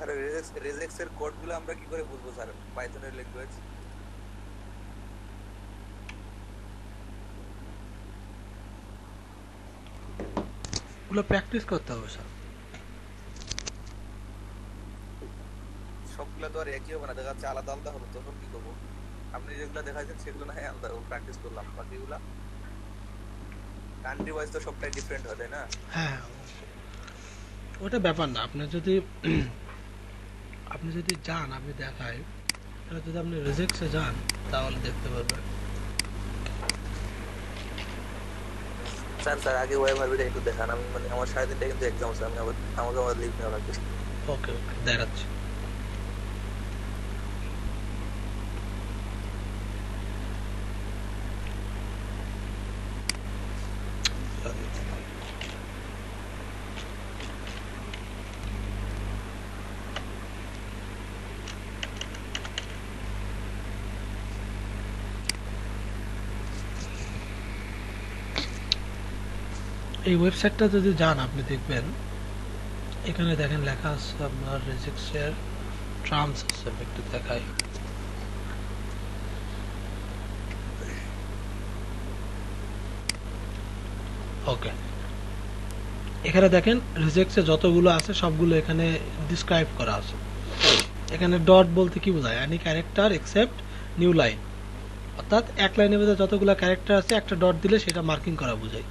Sir regex এর কোডগুলো আমরা কি করে বুঝবো স্যার পাইথনের ল্যাঙ্গুয়েজ? ওগুলো প্র্যাকটিস করতে হবে স্যার। সবগুলা তো আর একই হবে না, দেখা যাচ্ছে আলাদা আলাদা হবে, তখন কি করবো? আপনি যেগুলো দেখাইছেন সেগুলো না হয় আলাদা প্র্যাকটিস করলাম, বাকিগুলা কান্ট্রি ওয়াইজ তো সবটাই ডিফারেন্ট হয়, তাই না? হ্যাঁ, ওটা ব্যাপার না। আপনি যদি যান, আপনি দেখায়, তাহলে যদি আপনি রেজেক্টসে যান তাহলে দেখতে পারবেন। স্যার স্যার আগে ওয়াই ভার্বিটা একটু দেখান, আমি মানে আমার 3:30টায় কিন্তু এক্সাম আছে, আমাকে আবার লিভ নেওয়া লাগবে। ওকে ওকে, দেখাচ্ছি। এই ওয়েবসাইটটা যদি যান আপনি দেখবেন, এখানে দেখেন লেখা আছে আপনার রেজেক্টসের টার্মস আছে, আমি একটু দেখাই। ওকে, এখানে দেখেন রিজেক্টসে যতগুলো আছে সবগুলো এখানে ডিসক্রাইব করা আছে। এখানে ডট বলতে কি বোঝায়? Any character except new line, অর্থাৎ এক লাইনের ভিতরে যতগুলো ক্যারেক্টার আছে একটা ডট দিলে সেটা মার্কিং করা বোঝায়।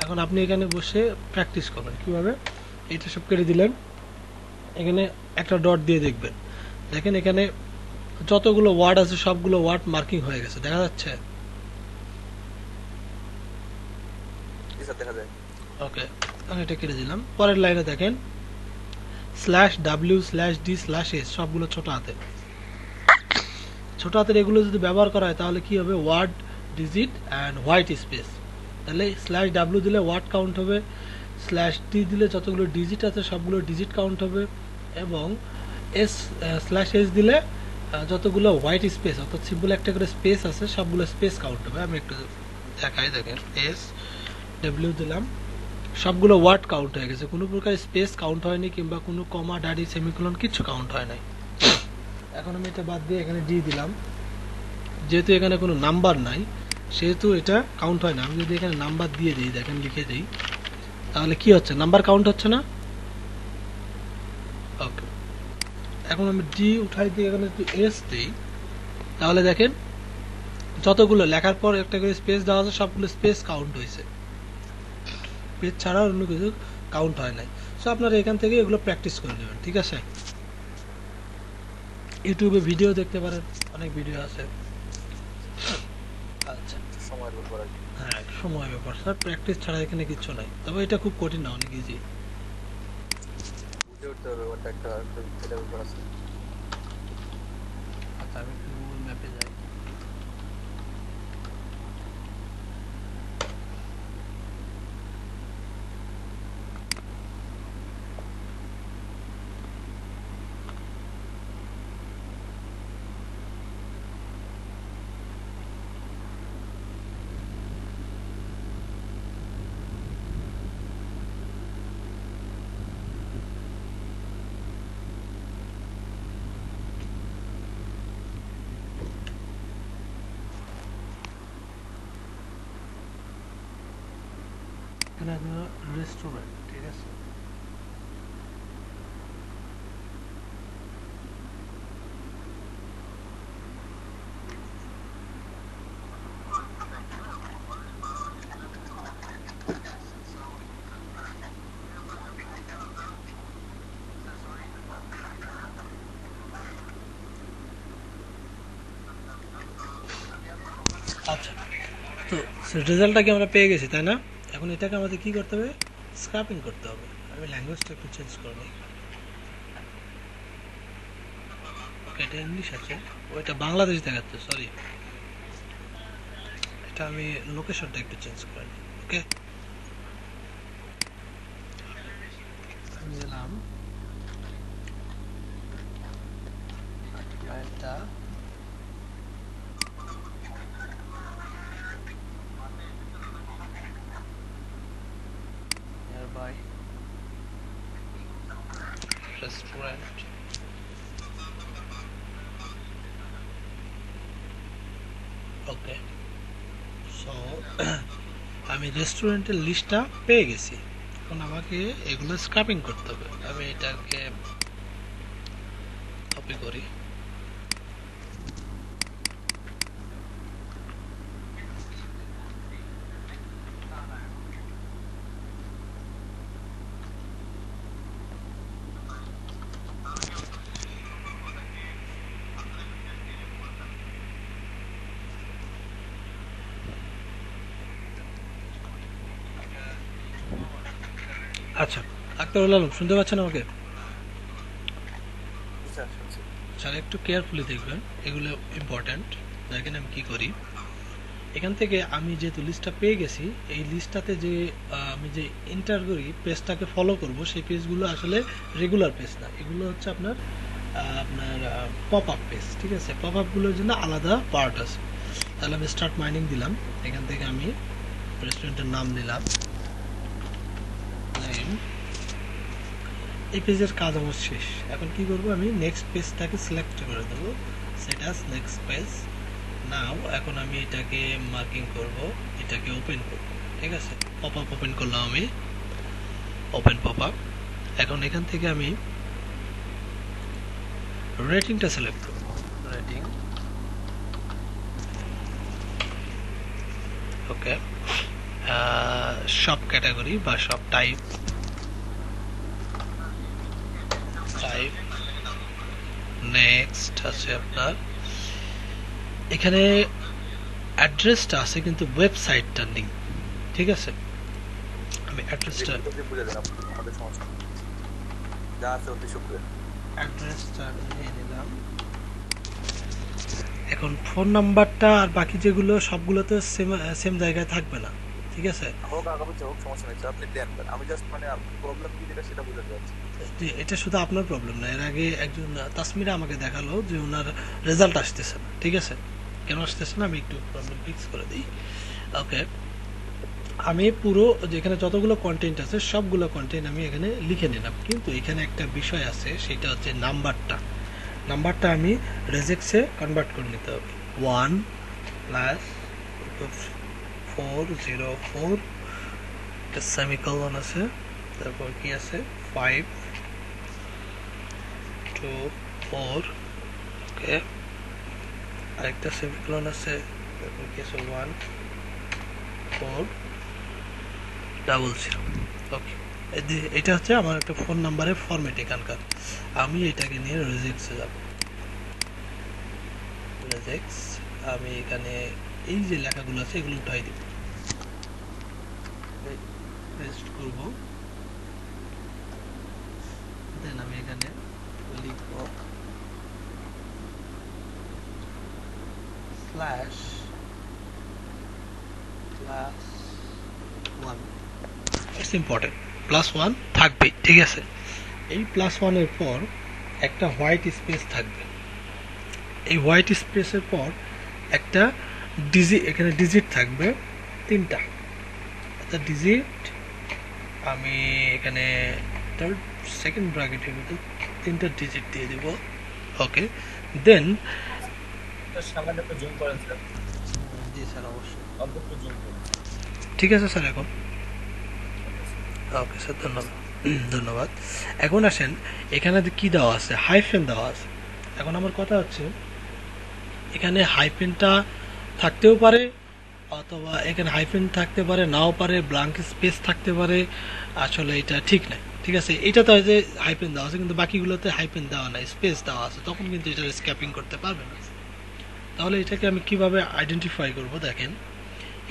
এখন আপনি এখানে বসে প্র্যাকটিস করবেন কিভাবে। এটা সব কেটে দিলেন, এখানে একটা ডট দিয়ে দেখবেন, দেখেন এখানে যতগুলো ওয়ার্ড আছে সবগুলো ওয়ার্ড মার্কিং হয়ে গেছে, দেখা যাচ্ছে? জি স্যার, দেখা যায়। ওকে, আমি এটা কেটে দিলাম। পরের লাইনে দেখেন /w/d/s সবগুলো ছোট হাতে। ছোট হাতের এগুলো যদি ব্যবহার করা হয় তাহলে কি হবে? Word, digit and white space. তাহলে /w দিলে ওয়ার্ড কাউন্ট হবে, /d দিলে যতগুলো ডিজিট আছে সবগুলো ডিজিট কাউন্ট হবে, এবং /s দিলে যতগুলো হোয়াইট স্পেস অর্থাৎ সিম্পল একটা করে স্পেস আছে সবগুলো স্পেস কাউন্ট হবে। আমি একটু দেখাই, দেখেন SW দিলাম, সবগুলো ওয়ার্ড কাউন্ট হয়ে গেছে, কোনো প্রকার স্পেস কাউন্ট হয়নি কিংবা কোনো কমা, ডাডি, সেমিকোলন কিছু কাউন্ট হয় নাই। এখন আমি এটা বাদ দিয়ে এখানে ডি দিলাম, যেহেতু এখানে কোনো নাম্বার নাই সেহেতু এটা কাউন্ট হয় না। আমি যদি এখানে নাম্বার দিয়ে দিই, দেখেন লিখে দিই, তাহলে কি হচ্ছে? নাম্বার কাউন্ট হচ্ছে না। ওকে, এখন আমি ডি উঠাই দিয়ে এখানে যদি এস দিই, তাহলে দেখেন যতগুলো লেখার পর একটা করে স্পেস দেওয়া আছে সবগুলো স্পেস কাউন্ট হয়েছে, পেজ ছাড়া অন্য কিছু কাউন্ট হয় নাই। সো আপনারা এখান থেকে এগুলো প্র্যাকটিস করে নেবেন, ঠিক আছে? ইউটিউবে ভিডিও দেখতে পারেন, অনেক ভিডিও আছে। আচ্ছা, সময়ের ব্যাপার আর কি। হ্যাঁ, সময় ব্যাপার স্যার, প্র্যাকটিস ছাড়া এখানে কিছু নাই। তবে এটা খুব কঠিন না, অনেক ইজি। বুঝে উঠতে হবে ব্যাপারটা, একটা এটা ব্যাপার আছে। আচ্ছা, আমি একটু গুগল ম্যাপে যাই। এখানে রেস্টুরেন্ট, ঠিক আছে? আচ্ছা, তো রেজাল্টটা কি আমরা পেয়ে গেছি, তাই না? এখন এটাকে আমাদের কি করতে হবে? স্ক্র্যাপিং করতে হবে। আমি ল্যাঙ্গুয়েজটা একটু চেঞ্জ করে নিই। ওকে, এটা ইংলিশ আছে, ওইটা বাংলাদেশ দেখাচ্ছে, সরি। এটা আমি লোকেশনটা একটু চেঞ্জ করে নিই। ওকে, আমি দিলাম আটলান্টা, নিয়ারবাই রেস্টুরেন্ট, ওকে, সো আমি রেস্টুরেন্টের লিস্টটা পেয়ে গেছি। এখন আমাকে এগুলো স্ক্র্যাপিং করতে হবে। আমি এটাকে কপি করি। আচ্ছা, আক্তারুল আলম শুনতে পাচ্ছেন আমাকে? জি স্যার, শুনছি। স্যার একটু কেয়ারফুলি দেখবেন, এগুলো ইম্পর্ট্যান্ট। দেখেন আমি কি করি। এখান থেকে আমি যেহেতু লিস্টটা পেয়ে গেছি, এই লিস্টটাতে যে আমি যে এন্টার করি পেজটাকে ফলো করব, সেই পেজগুলো আসলে রেগুলার পেজ না, এগুলো হচ্ছে আপনার আপনার পপ আপ পেজ। ঠিক আছে, পপ আপগুলোর জন্য আলাদা পার্ট আছে। তাহলে আমি স্টার্ট মাইনিং দিলাম। এখান থেকে আমি রেস্টুরেন্টের নাম দিলাম। এই পেজের কাজ আমার শেষ। এখন কি করব, আমি নেক্সট পেজটাকে সিলেক্ট করে দেবো, সেট অ্যাজ নেক্সট পেজ। নাও এখন আমি এটাকে মার্কিং করব, এটাকে ওপেন করব। ঠিক আছে, পপ আপ ওপেন করলাম আমি, ওপেন পপ আপ। এখন এখান থেকে আমি রেটিংটা সিলেক্ট করব, রেটিং। ওকে, সব ক্যাটাগরি বা সব টাইপ, নেক্সট আছে আপনার এখানে অ্যাড্রেসটা আছে কিন্তু ওয়েবসাইটটা নেই। ঠিক আছে, আমি অ্যাড্রেসটা বুঝে দেন আমাদের সমস্যা নেই। যা আছে অতি শুক্রিয়া। অ্যাড্রেসটা নিয়ে নিলাম। এখন ফোন নাম্বারটা আর বাকি যেগুলো সবগুলো তো সেম সেম জায়গায় থাকবে না। ঠিক আছে, হোক আগামী হোক, সমস্যা নেই স্যার, আপনি দেন। আমি জাস্ট মানে প্রবলেম কি যেটা সেটা বুঝতে পারছি। জি, এটা শুধু আপনার প্রবলেম না। এর আগে একজন তাসমিরা আমাকে দেখালো যে ওনার রেজাল্ট আসতেছে না। ঠিক আছে, কেন আসতেছে না আমি একটু প্রবলেম ফিক্স করে দিই। ওকে, আমি পুরো যেখানে যতগুলো কন্টেন্ট আছে সবগুলো কন্টেন্ট আমি এখানে লিখে নিলাম, কিন্তু এখানে একটা বিষয় আছে, সেটা হচ্ছে নাম্বারটা। নাম্বারটা আমি রেজেক্সে কনভার্ট করে নিতে হবে। 1 প্লাস 404, একটা সেমিকলন আছে, তারপর কি আছে 5 2 4। ওকে, আরেকটা সেমিকলন আছে, তারপর কি আছে 1 4 00। ওকে, এটা হচ্ছে আমার একটা ফোন নাম্বারের ফরম্যাট এখানকার। আমি এটাকে নিয়ে রেজেক্সে যাব। রেজেক্স, আমি এখানে এই যে লেখাগুলো আছে এগুলো উঠাই দিব, পেস্ট করব। দেন আমি এখানে লিখব স্ল্যাশ প্লাস 1। ইটস ইম্পর্টেন্ট, +1 থাকবেই। ঠিক আছে, এই +1 এর পর একটা হোয়াইট স্পেস থাকবে। এই হোয়াইট স্পেসের পর একটা এখানে ডিজিট থাকবে 3টা। একটা ডিজিট আমি এখানে থার্ড সেকেন্ড ব্র্যাকেটের মধ্যে 3টা ডিজিট দিয়ে দেব। ওকে, দেন সামান্য একটু জুম করেন স্যার। জি স্যার, অবশ্যই। অল্প একটু জুম করুন। ঠিক আছে স্যার, এখন ওকে স্যার, ধন্যবাদ। ধন্যবাদ। এখন আসেন, এখানে কি দেওয়া আছে, হাইফেন দেওয়া আছে। এখন আমার কথা হচ্ছে, এখানে হাইফেনটা থাকতেও পারে, অথবা এখানে হাইফেন থাকতে পারে, নাও পারে, ব্ল্যাঙ্ক স্পেস থাকতে পারে। আসলে এটা ঠিক নাই। ঠিক আছে, এটা তো যে হাইফেন দেওয়া আছে, কিন্তু বাকিগুলোতে হাইফেন দেওয়া নাই, স্পেস দেওয়া আছে, তখন কিন্তু এটা স্ক্যাপিং করতে পারবে না। তাহলে এটাকে আমি কিভাবে আইডেন্টিফাই করব, দেখেন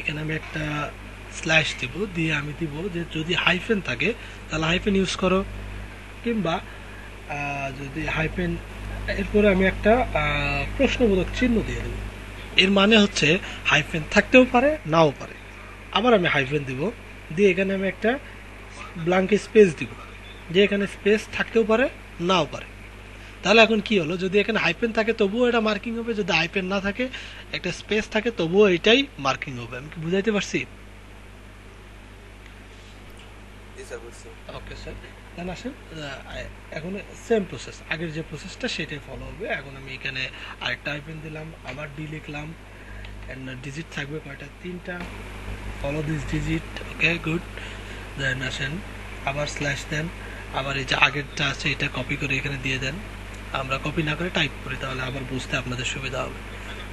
এখানে আমি একটা স্ল্যাশ দিব, দিয়ে আমি দিব যে যদি হাইফেন থাকে তাহলে হাইফেন ইউজ করো, কিংবা যদি হাইফেন এরপরে আমি একটা প্রশ্নবোধক চিহ্ন দিয়ে দেবো। এর মানে হচ্ছে হাইফেন থাকতেও পারে, নাও পারে। আবার আমি হাইফেন দিব, দিয়ে এখানে আমি একটা ব্ল্যাঙ্ক স্পেস দিব, যে এখানে স্পেস থাকতেও পারে, নাও পারে। তাহলে এখন কি হলো, যদি এখানে হাইপেন থাকে তবুও এটা মার্কিং হবে, যদি হাইপেন না থাকে, একটা স্পেস থাকে, তবুও এটাই মার্কিং হবে। আমি কি বুঝাইতে পারছি? জি স্যার, বুঝছি। ওকে স্যার, দেন আসেন এখন সেম প্রসেস, আগের যে প্রসেসটা সেটাই ফলো হবে। এখন আমি এখানে আরেকটা হাইপেন দিলাম, আবার ডি লিখলাম, অ্যান্ড ডিজিট থাকবে কয়টা, 3টা। Follow this digit, okay good. Then আসেন আবার স্ল্যাশ দেন, আবার এই যে আগেরটা আছে এটা কপি করে এখানে দিয়ে দেন। আমরা কপি না করে টাইপ করি, তাহলে আবার বুঝতে আপনাদের সুবিধা হবে।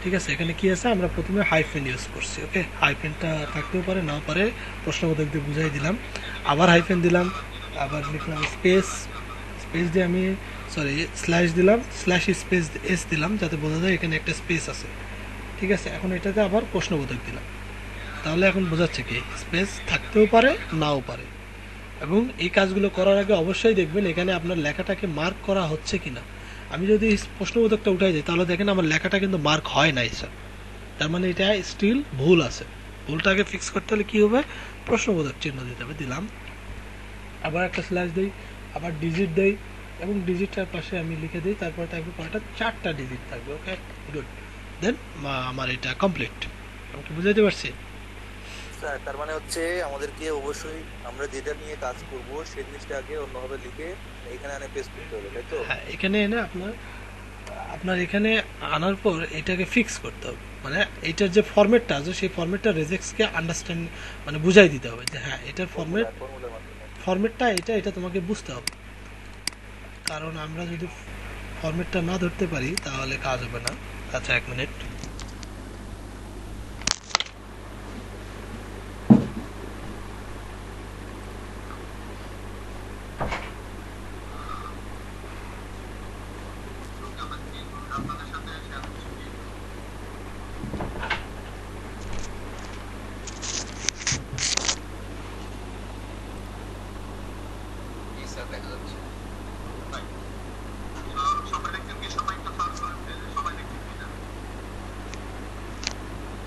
ঠিক আছে, এখানে কি আছে, আমরা প্রথমে হাইফেন ইউজ করছি। ওকে, হাইফেনটা থাকতেও পারে নাও পারে, প্রশ্নবোধক দিয়ে বুঝাই দিলাম। আবার হাইফেন দিলাম, আবার লিখলাম স্পেস, স্পেস দিয়ে আমি সরি স্ল্যাশ দিলাম, স্ল্যাশ স্পেস এস দিলাম যাতে বোঝা যায় এখানে একটা স্পেস আছে। ঠিক আছে, এখন এটাতে আবার প্রশ্নবোধক দিলাম, তাহলে এখন বোঝাচ্ছে কি স্পেস থাকতেও পারে নাও পারে। এবং এই কাজগুলো করার আগে অবশ্যই দেখবেন এখানে আপনার লেখাটাকে মার্ক করা হচ্ছে কিনা। আমি যদি প্রশ্নবোধকটা উঠাই দিই তাহলে দেখেন আমার লেখাটা কিন্তু মার্ক হয় নাই স্যার, তার মানে এটা স্টিল ভুল আছে। ভুলটাকে ফিক্স করতে হলে কি হবে, প্রশ্নবোধক চিহ্ন দিতে হবে, দিলাম। আবার একটা স্ল্যাশ দিই, আবার ডিজিট দেই, এবং ডিজিটটার পাশে আমি লিখে দিই, তারপর থাকবে কয়টা, 4টা ডিজিট থাকবে। ওকে গুড, দেন আমার এটা কমপ্লিট। আমি কি বুঝাইতে পারছি? স্যার তার মানে হচ্ছে আমাদেরকে অবশ্যই আমরা যেটা নিয়ে কাজ করব সেই জিনিসটাকে অন্যভাবে লিখে এখানে আনে পেস্ট করতে হবে, তাই তো? হ্যাঁ, এখানে এনে আপনার আপনার এখানে আনার পর এটাকে ফিক্স করতে হবে, মানে এটার যে ফরম্যাটটা আছে সেই ফরম্যাটটা রেজেক্টসকে আন্ডারস্ট্যান্ড মানে বুঝাই দিতে হবে যে হ্যাঁ এটার ফর্মুলার মাধ্যমে। ফরম্যাটটা এটা এটা তোমাকে বুঝতে হবে। কারণ আমরা যদি ফরম্যাটটা না ধরতে পারি তাহলে কাজ হবে না। আচ্ছা, 1 মিনিট।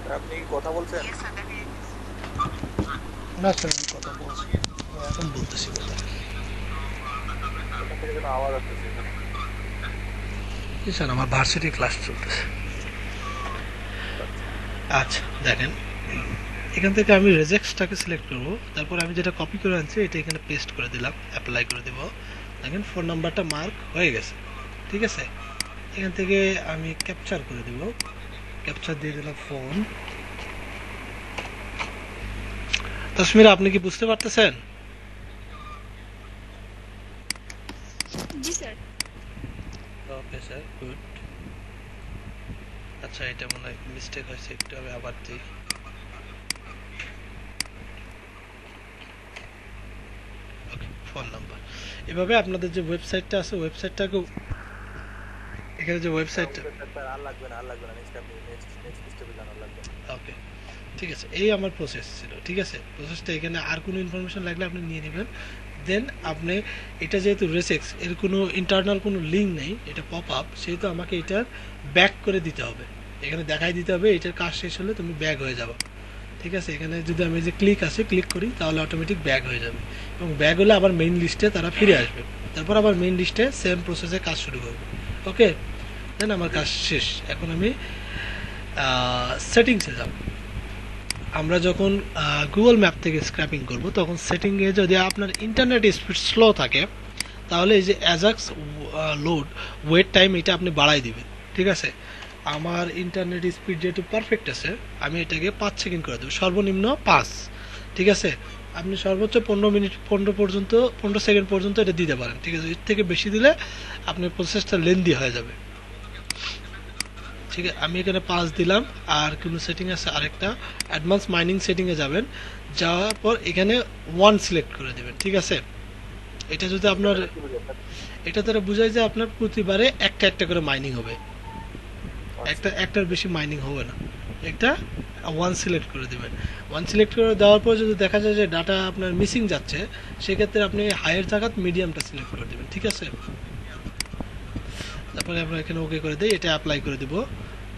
স্যার, আপনি কি কথা বলছেন? না স্যার, আমি কথা বলছি, এখন বলতেছি কথা। ওখান থেকে যেন আওয়াজ আসতেছে। জি স্যার, আমার ভার্সিটি ক্লাস চলতেছে। আচ্ছা দেখেন, এখান থেকে আমি রেজেক্টসটাকে সিলেক্ট করব, তারপর আমি যেটা কপি করে আনছি এটা এখানে পেস্ট করে দিলাম, অ্যাপ্লাই করে দেব। দেখেন ফোন নাম্বারটা মার্ক হয়ে গেছে। ঠিক আছে, এখান থেকে আমি ক্যাপচার করে দেব, ক্যাপচার দিয়ে দিলাম ফোন। তসমিরা, আপনি কি বুঝতে পারতেছেন? জি স্যার। Okay sir, good. আচ্ছা, এটা মনে হয় মিস্টেক হয়েছে, একটু আমি আবার দিই। ওকে, ফোন নাম্বার। এভাবে আপনাদের যে ওয়েবসাইটটা আছে ওয়েবসাইটটাকে, এখানে যে ওয়েবসাইটটা, স্যার আর লাগবে না, আর লাগবে না, নেক্সট আপনি নেক্সট স্টেপে যান, আর লাগবে না। ওকে ঠিক আছে, এই আমার প্রসেস ছিল। ঠিক আছে, প্রসেসটা এখানে আর কোনো ইনফরমেশন লাগলে আপনি নিয়ে নেবেন। দেন আপনি এটা যেহেতু রেসেক্স এর কোনো ইন্টারনাল কোনো লিঙ্ক নেই, এটা পপ আপ, সেহেতু আমাকে এটার ব্যাক করে দিতে হবে। এখানে দেখাই দিতে হবে এটার কাজ শেষ হলে তুমি ব্যাক হয়ে যাবে। ঠিক আছে, এখানে যদি আমি যে ক্লিক আছে ক্লিক করি তাহলে অটোমেটিক ব্যাক হয়ে যাবে, এবং ব্যাক হলে আবার মেইন লিস্টে তারা ফিরে আসবে, তারপর আবার মেইন লিস্টে সেম প্রসেসে কাজ শুরু করবে। ওকে, দেন আমার কাজ শেষ। এখন আমি সেটিংসে যাব। আমরা যখন গুগল ম্যাপ থেকে স্ক্র্যাপিং করব তখন সেটিংয়ে যদি আপনার ইন্টারনেট স্পিড স্লো থাকে তাহলে এই যে অ্যাজাক্স লোড ওয়েট টাইম এটা আপনি বাড়াই দিবেন। ঠিক আছে, আমার ইন্টারনেট স্পিড যেহেতু পারফেক্ট আছে আমি এটাকে 5 সেকেন্ড করে দেবো, সর্বনিম্ন 5। ঠিক আছে, আপনি সর্বোচ্চ 15 সেকেন্ড পর্যন্ত এটা দিতে পারেন। ঠিক আছে, এর থেকে বেশি দিলে আপনার প্রসেসটা লেন্দি হয়ে যাবে। ঠিক আছে, আমি এখানে 5 দিলাম। আর কোনো সেটিং আছে আরেকটা, অ্যাডভান্স মাইনিং সেটিংয়ে যাবেন, যাওয়ার পর এখানে 1 সিলেক্ট করে দেবেন। ঠিক আছে, এটা যদি আপনার, কি বুঝলেন স্যার? এটা দ্বারা বোঝায় যে আপনার প্রতিবারে একটা একটা করে মাইনিং হবে, একটার বেশি মাইনিং হবে না। একটা 1 সিলেক্ট করে দেবেন। 1 সিলেক্ট করে দেওয়ার পর যদি দেখা যায় যে ডাটা আপনার মিসিং যাচ্ছে, সেক্ষেত্রে আপনি হাইয়ের জায়গায় মিডিয়ামটা সিলেক্ট করে দেবেন। ঠিক আছে, তারপরে আমরা এখানে ওকে করে দিই, এটা অ্যাপ্লাই করে দিব।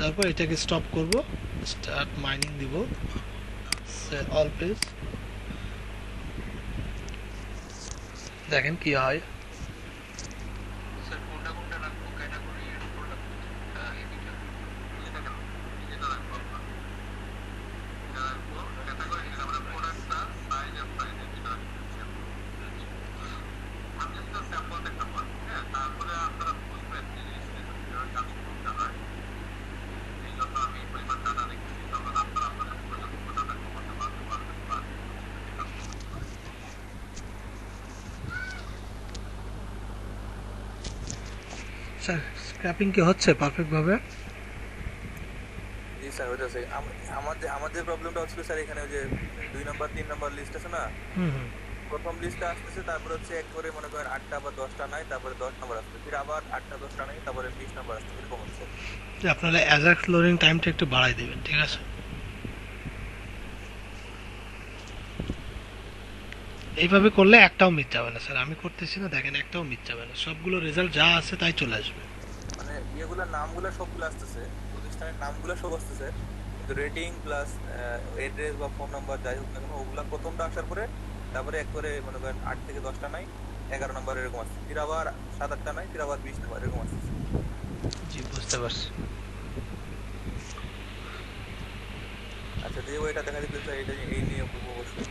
তারপর এটাকে স্টপ করব, স্টার্ট মাইনিং দিব, অল পেজ। দেখেন কি হয়। স্যার স্ক্র্যাপিং কি হচ্ছে পারফেক্ট ভাবে? জি স্যার হইতেছে। আমাদের আমাদের প্রবলেমটা হচ্ছিল স্যার এখানে ওই যে 2 নাম্বার 3 নাম্বার লিস্ট আছে না, হুম হুম। প্রথম লিস্টটা আসতেছে, তারপর হচ্ছে একবারে মনে করেন 8টা বা 10টা নাই, তারপরে 10 নাম্বার আসছে, ফির আবার 8টা 10টা নাই, তারপরে 20 নাম্বার আসছে, এরকম হচ্ছে। যে আপনারা অ্যাজাক্স লোডিং টাইমটা একটু বাড়াই দিবেন, ঠিক আছে? এইভাবে করলে একটাও মিস যাবে না স্যার, আমি করতেছি না দেখেন, একটাও মিস যাবে না, সবগুলো রেজাল্ট যা আছে তাই চলে আসবে। মানে ইয়েগুলোর নামগুলো সবগুলো আসতেছে, প্রতিষ্ঠানের নামগুলো সব আসতেছে, কিন্তু রেটিং প্লাস এড্রেস বা ফোন নাম্বার যাই হোক না কেন ওগুলা প্রথমটা আসার পরে তারপরে একবারে মনে করেন 8 থেকে 10টা নাই, 11 নাম্বার এরকম আসছে, ফির আবার 7-8টা নাই, ফির আবার 20 নাম্বার এরকম আসছে। জি বুঝতে পারছি। আচ্ছা যে ওইটা দেখা দিতেছে এটা এই নিয়ে করবো অবশ্যই।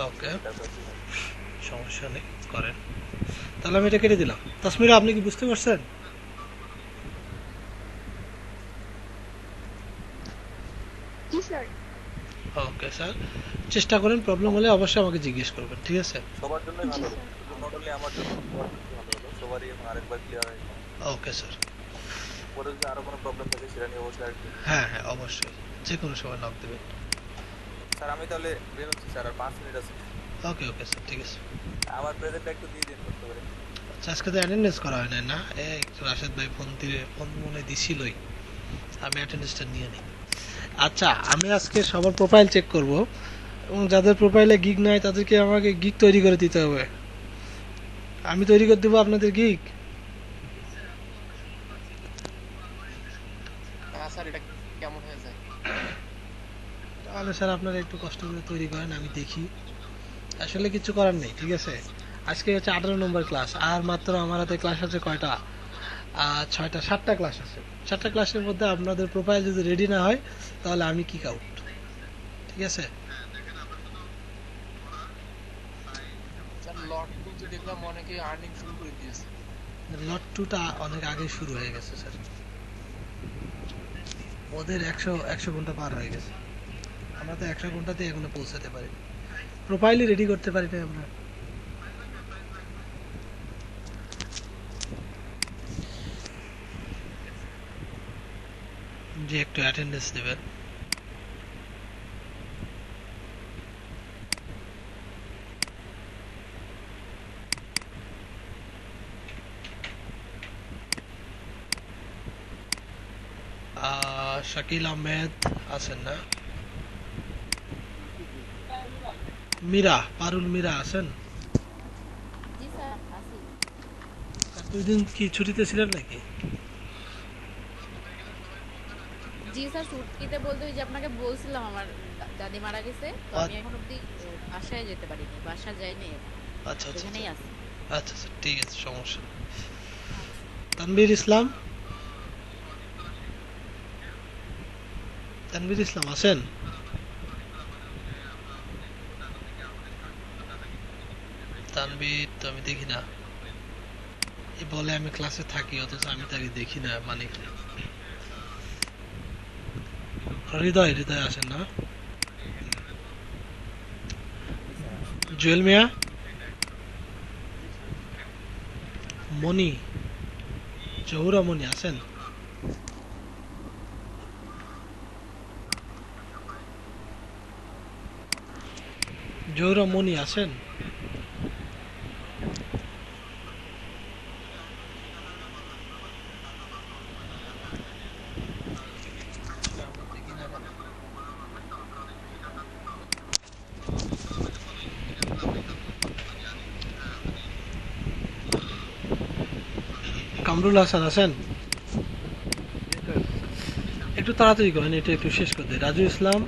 ওকে, তারপর কি হয়? সমস্যা নেই, করেন। তাহলে আমি এটা কেটে দিলাম। তাসমিরা আপনি কি বুঝতে পারছেন? জি স্যার। ওকে স্যার, চেষ্টা করেন, প্রবলেম হলে অবশ্যই আমাকে জিজ্ঞেস করবেন, ঠিক আছে? সবার জন্যই জি ভালো হলো, স্যার। শুধু নট অনলি আমার জন্য, সবার জন্যই ভালো হলো, সবারই এখন আরেকবার ক্লিয়ার হয়ে গেল। Okay sir. পরে যদি আরো কোনো প্রবলেম থাকে সেটা নিয়ে অবশ্যই আরেকটু। হ্যাঁ হ্যাঁ অবশ্যই, যে কোনো সময় নক দেবেন। স্যার আমি তাহলে বের হচ্ছি স্যার, আর 5 মিনিট আছে। ওকে ওকে স্যার, ঠিক আছে। আমার প্রেজেন্টটা একটু দিয়ে দিন করতে পারে। আচ্ছা আজকে তো অ্যাটেন্ডেন্স করা হয় নাই না? এই তো রাশেদ ভাই ফোন দিয়ে ফোন মনে দিছিলই, আমি অ্যাটেন্ডেন্সটা নিয়ে নিই। আচ্ছা আমি আজকে সবার প্রোফাইল চেক করব, এবং যাদের প্রোফাইলে গিগ নাই তাদেরকে আমাকে গিগ তৈরি করে দিতে হবে। আমি তৈরি করে দেবো আপনাদের গিগ। স্যার এটা কেমন হয়ে যায়? তাহলে স্যার আপনারা একটু কষ্ট করে তৈরি করেন, আমি দেখি। আসলে কিছু করার নেই, ঠিক আছে? আজকে হচ্ছে 18 নম্বর ক্লাস, আর মাত্র আমার হাতে ক্লাস আছে কয়টা? 6টা 7টা ক্লাস আছে। 7টা ক্লাসের মধ্যে আপনাদের প্রোফাইল যদি রেডি না হয় তাহলে আমি কিক আউট, ঠিক আছে? স্যার লট কিন্তু দেখলাম অনেকে আর্নিং শুরু করে দিয়েছে। লট 2টা অনেক আগে শুরু হয়ে গেছে স্যার, ওদের 100 ঘন্টা পার হয়ে গেছে, আমরা তো 100 ঘন্টাতে এখনো পৌঁছাতে পারি, প্রোফাইলই রেডি করতে পারি না আমরা। যে একটু অ্যাটেন্ডেন্স দেবেন। শাকিল আহমেদ আছেন না? মীরা, পারুল মীরা আছেন? জি স্যার আছি। দুই দিন কি ছুটিতে ছিলেন নাকি? জি স্যার ছুটিতে বলতে ওই যে আপনাকে বলছিলাম আমার দাদি মারা গেছে, তো আমি এখন অব্দি বাসায় যেতে পারিনি, বাসায় যাইনি এখন, আচ্ছা আচ্ছা সেখানেই আছি। আচ্ছা আচ্ছা ঠিক আছে, সমস্যা নেই। তানভীর ইসলাম, তানভীর ইসলাম আছেন? তানভীর তো আমি দেখি না, এ বলে আমি ক্লাসে থাকি অথচ আমি তাকে দেখি না, মানে কি? হৃদয়, হৃদয় আসেন না? জুয়েল মিয়া, মনি, জহুরা মনি আছেন? জহুরা মনি আছেন? কামরুল হাসান আছেন? একটু তাড়াতাড়ি করেন, এটা একটু শেষ করে দেয়। রাজু ইসলাম,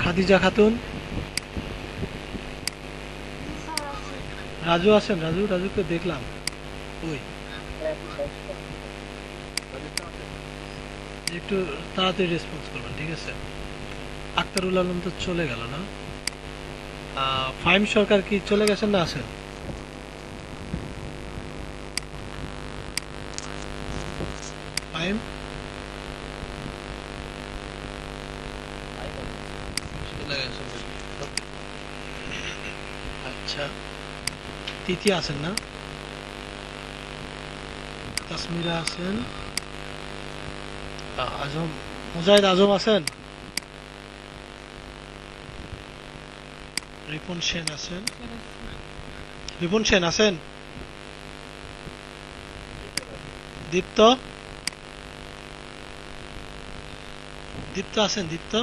খাদিজা খাতুন, রাজু আছেন? রাজু, রাজুকে দেখলাম ওই, একটু তাড়াতাড়ি রেসপন্স করবেন, ঠিক আছে? আক্তারুল আলম তো চলে গেল না? ফাহিম সরকার কি চলে গেছেন না আছেন? ফাহিম চলে গেছেন, আচ্ছা। তিথি আছেন না, তাসমিরা আছেন, আজম, মুজাহিদ আজম আছেন, রিপন সেন আছেন, রিপন সেন আছেন, দীপ্ত, দীপ্ত আছেন, দীপ্ত,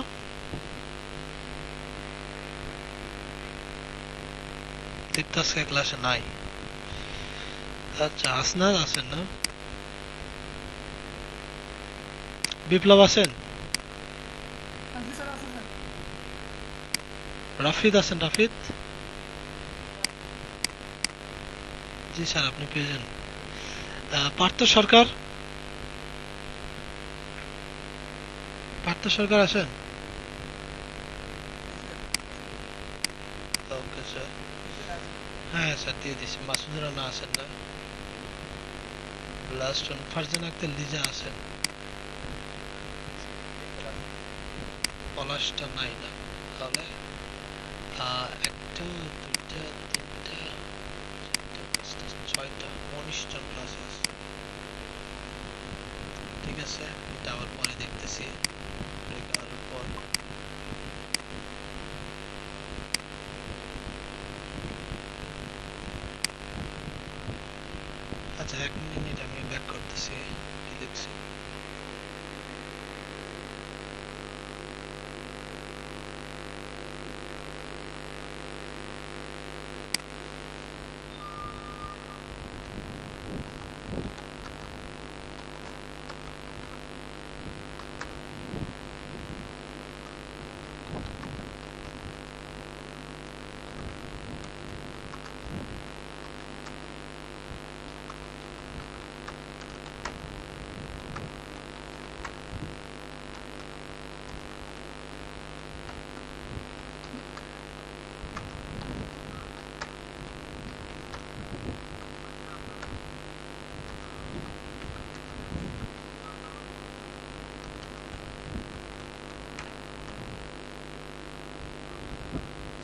দীপ্ত আজকে ক্লাসে নাই। আচ্ছা, আসনাদ আছেন না, বিপ্লব আছেন, রাফিদ আছেন, রাফিদ, জি স্যার আপনি পেয়েছেন। পার্থ সরকার, পার্থ সরকার আছেন, ওকে স্যার, হ্যাঁ স্যার দিয়ে দিচ্ছি। মাসুদুর রানা আছেন না, লাস্ট ওয়ান ফারজানা আক্তার লিজা আছেন, পলাশটা নাই না, তাহলে একটা দুইটা তিনটা চারটা পাঁচটা ছয়টা 19 জন ক্লাসে আছে। ঠিক আছে, এটা আবার পরে দেখতেছি break হওয়ার পর। আচ্ছা 1 মিনিট আমি ব্যাক করতেছি, কি দেখছি।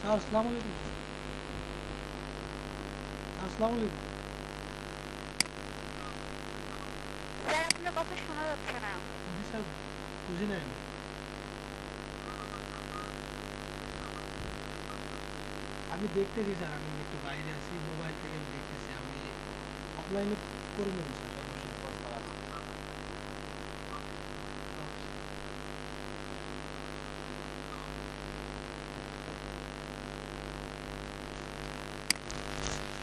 স্যার আসসালামু আলাইকুম। আসসালামু আলাইকুম। স্যার আপনার কথা শোনা যাচ্ছে না। জি স্যার, বুঝি নাই। আমি দেখতেছি স্যার, আমি একটু বাইরে আছি, মোবাইল থেকে আমি দেখতেছি, আমি অফলাইনে করে নেব স্যার সর্বশেষ পর করা।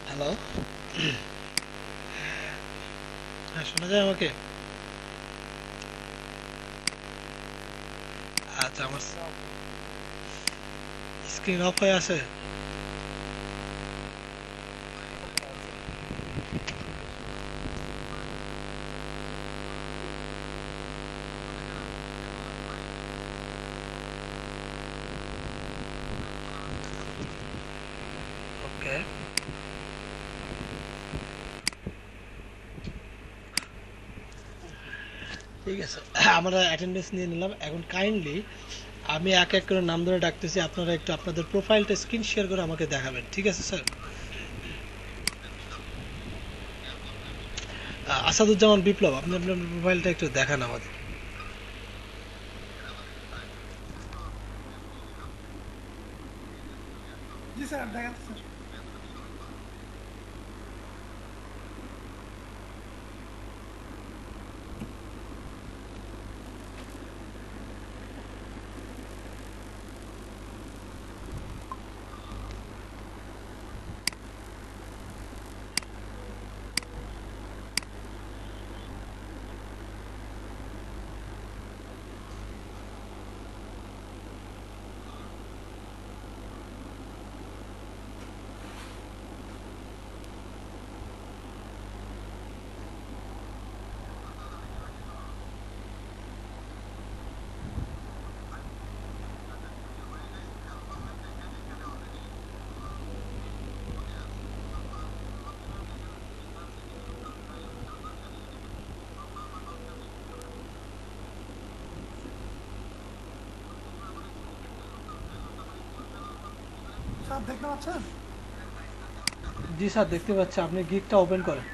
হ্যালো, হ্যাঁ শোনা যায় আমাকে? আচ্ছা, আমার স্ক্রিন অফ হয়ে আছে। ওকে, ঠিক আছে, আমরা অ্যাটেন্ডেন্স নিয়ে নিলাম। এখন কাইন্ডলি আমি এক এক করে নাম ধরে ডাকতেছি, আপনারা একটু আপনাদের প্রোফাইলটা স্ক্রিন শেয়ার করে আমাকে দেখাবেন, ঠিক আছে স্যার? আসাদুজ্জামান বিপ্লব, আপনি আপনার প্রোফাইলটা একটু দেখান আমাদের। জি স্যার দেখাচ্ছি স্যার। স্যার দেখতে পাচ্ছেন? জি স্যার দেখতে পাচ্ছি, আপনি গিকটা ওপেন করেন।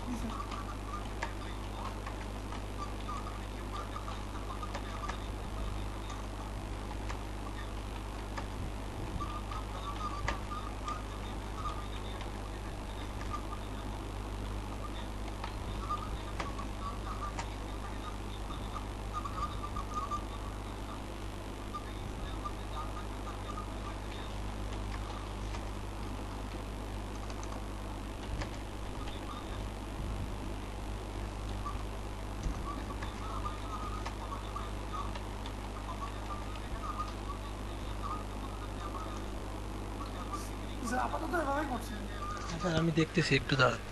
জি স্যার। জি স্যার, আপাতত এভাবেই করছি। স্যার আমি দেখতেছি, একটু দাঁড়ান।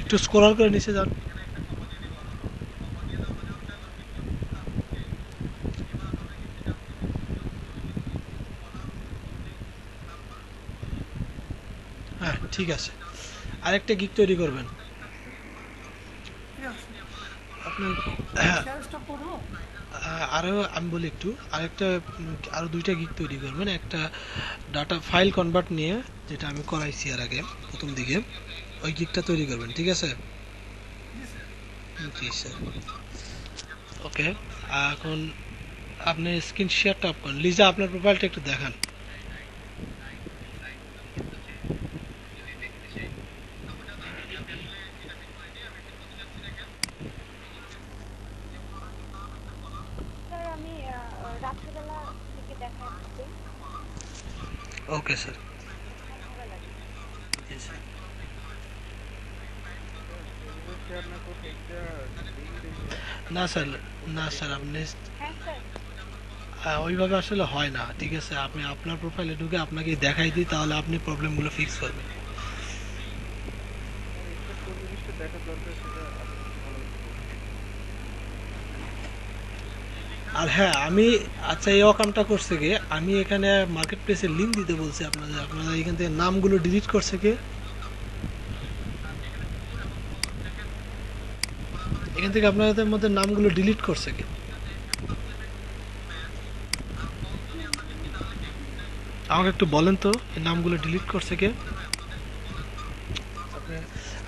একটু স্ক্রল করে নিচে যান। হ্যাঁ ঠিক আছে, আরেকটা গিক তৈরি করবেন ঠিক আছে। আপনি। শেয়ার স্টপ করবো। আরও আমি বলি একটু, আরেকটা আরও দুইটা গিক তৈরি করবেন। একটা ডাটা ফাইল কনভার্ট নিয়ে, যেটা আমি করাইছি এর আগে প্রথম দিকে, ওই গিকটা তৈরি করবেন, ঠিক আছে? জি স্যার। জি স্যার। ওকে, এখন আপনি স্ক্রিন শেয়ারটা অফ করেন। লিজা আপনার প্রোফাইলটা একটু দেখান। স্যার আমি রাত্রিবেলা থেকে দেখাচ্ছি, ওকে স্যার। আমার ভালো লাগে। জি স্যার। না স্যার, না স্যার, আপনি হ্যাঁ স্যার। ওইভাবে আসলে হয় না, ঠিক আছে? আপনি আপনার প্রোফাইলে ঢুকে আপনাকে দেখাই দিই, তাহলে আপনি প্রবলেমগুলো ফিক্স করবেন। আর হ্যাঁ, আমি আচ্ছা এই কামটা করছে কে? আমি এখানে মার্কেট প্লেসের লিঙ্ক দিতে বলছি আপনাদের, আপনারা এখান থেকে নামগুলো ডিলিট করছে কে? এখান থেকে আপনাদের মধ্যে নামগুলো ডিলিট করছে কে? আমাকে একটু বলেন তো, এই নামগুলো ডিলিট করছে কে?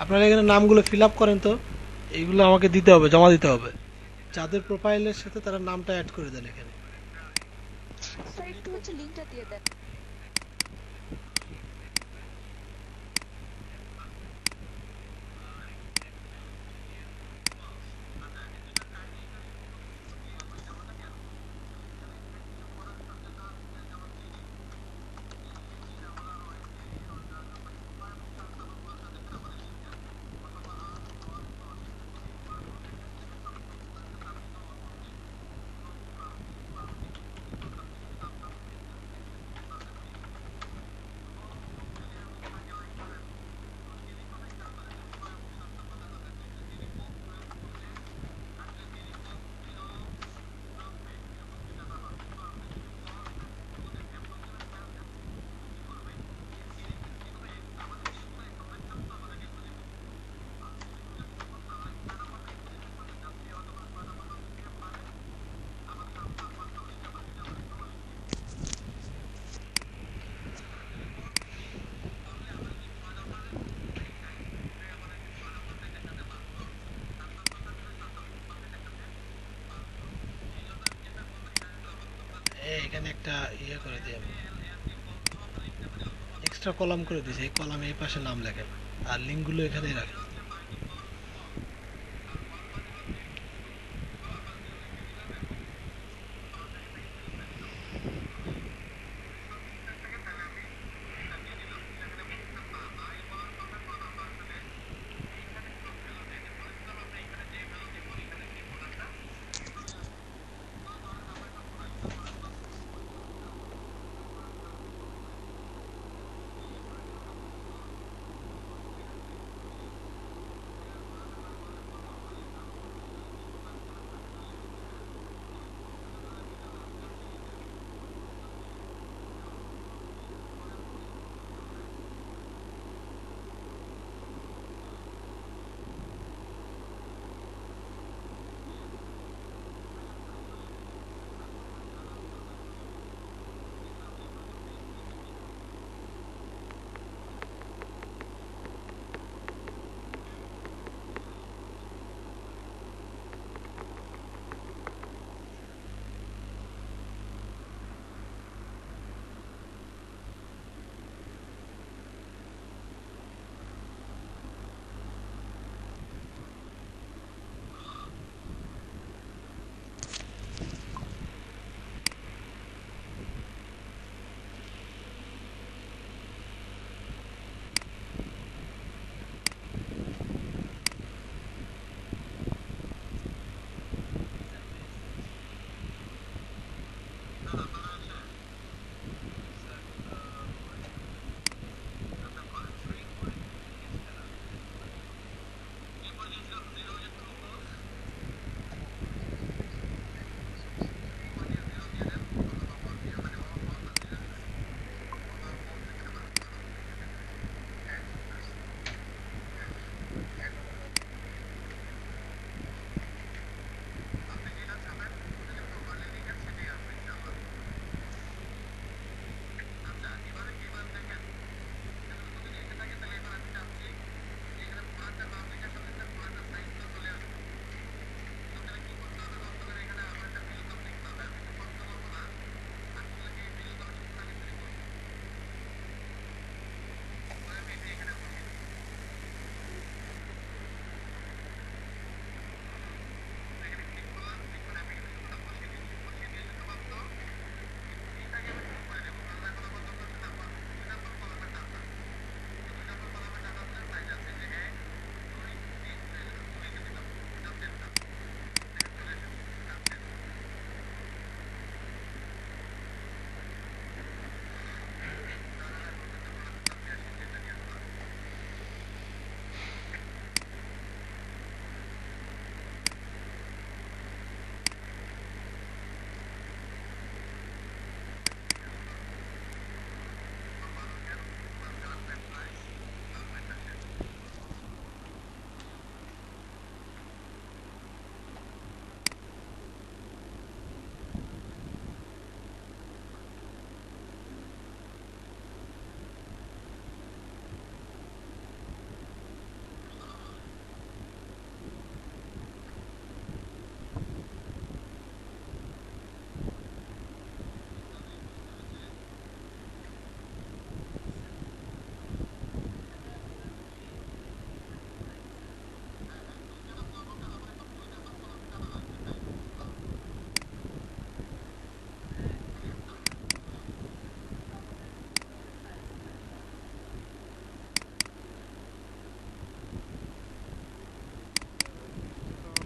আপনারা এখানে নামগুলো ফিল আপ করেন তো, এইগুলো আমাকে দিতে হবে, জমা দিতে হবে। যাদের প্রোফাইলের সাথে তারা নামটা অ্যাড করে দেন এখানে। স্যার একটু হচ্ছে লিঙ্কটা দিয়ে দেন। এখানে একটা ইয়ে করে দিই আমি, এক্সট্রা কলাম করে দিয়েছি, এই কলামে এই পাশে নাম লেখেন আর লিঙ্কগুলো এখানেই রাখেন।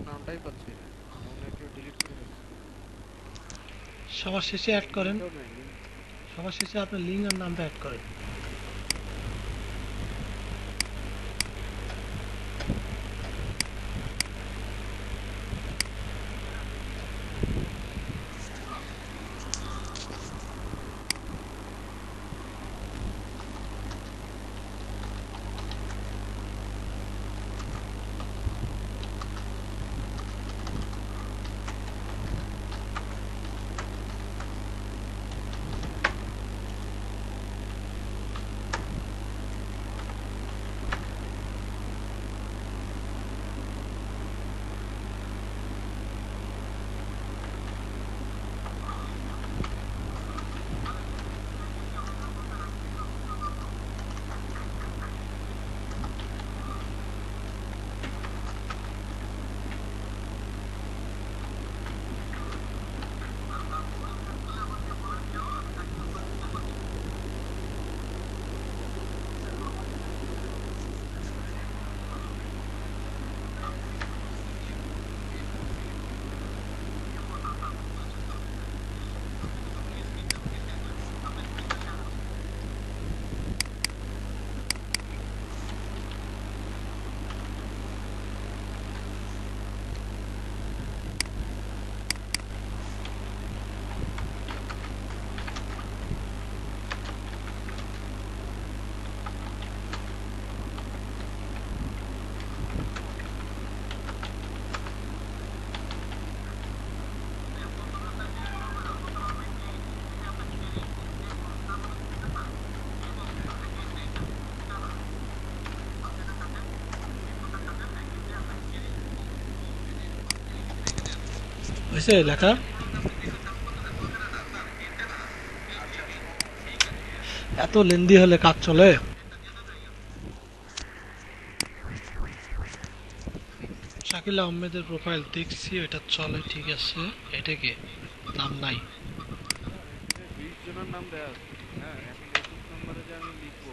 নামটাই পাচ্ছি না, মনে হয় কেউ ডিলিট করে ফেলছে। সবার শেষে অ্যাড করেন, লিঙ্কটাও নাই, লিঙ্ক সবার শেষে আপনার লিঙ্ক আর নামটা অ্যাড করেন। হয়েছে লেখা? এত লেন্দি হলে কাজ চলে? শাকিল আহমেদের প্রোফাইল দেখছি, এটা চলে, ঠিক আছে। এটা কি নাম নাই? 20 জনের নাম দেয়া আছে। হ্যাঁ, এখন 21 নম্বরে যে আমি লিখবো,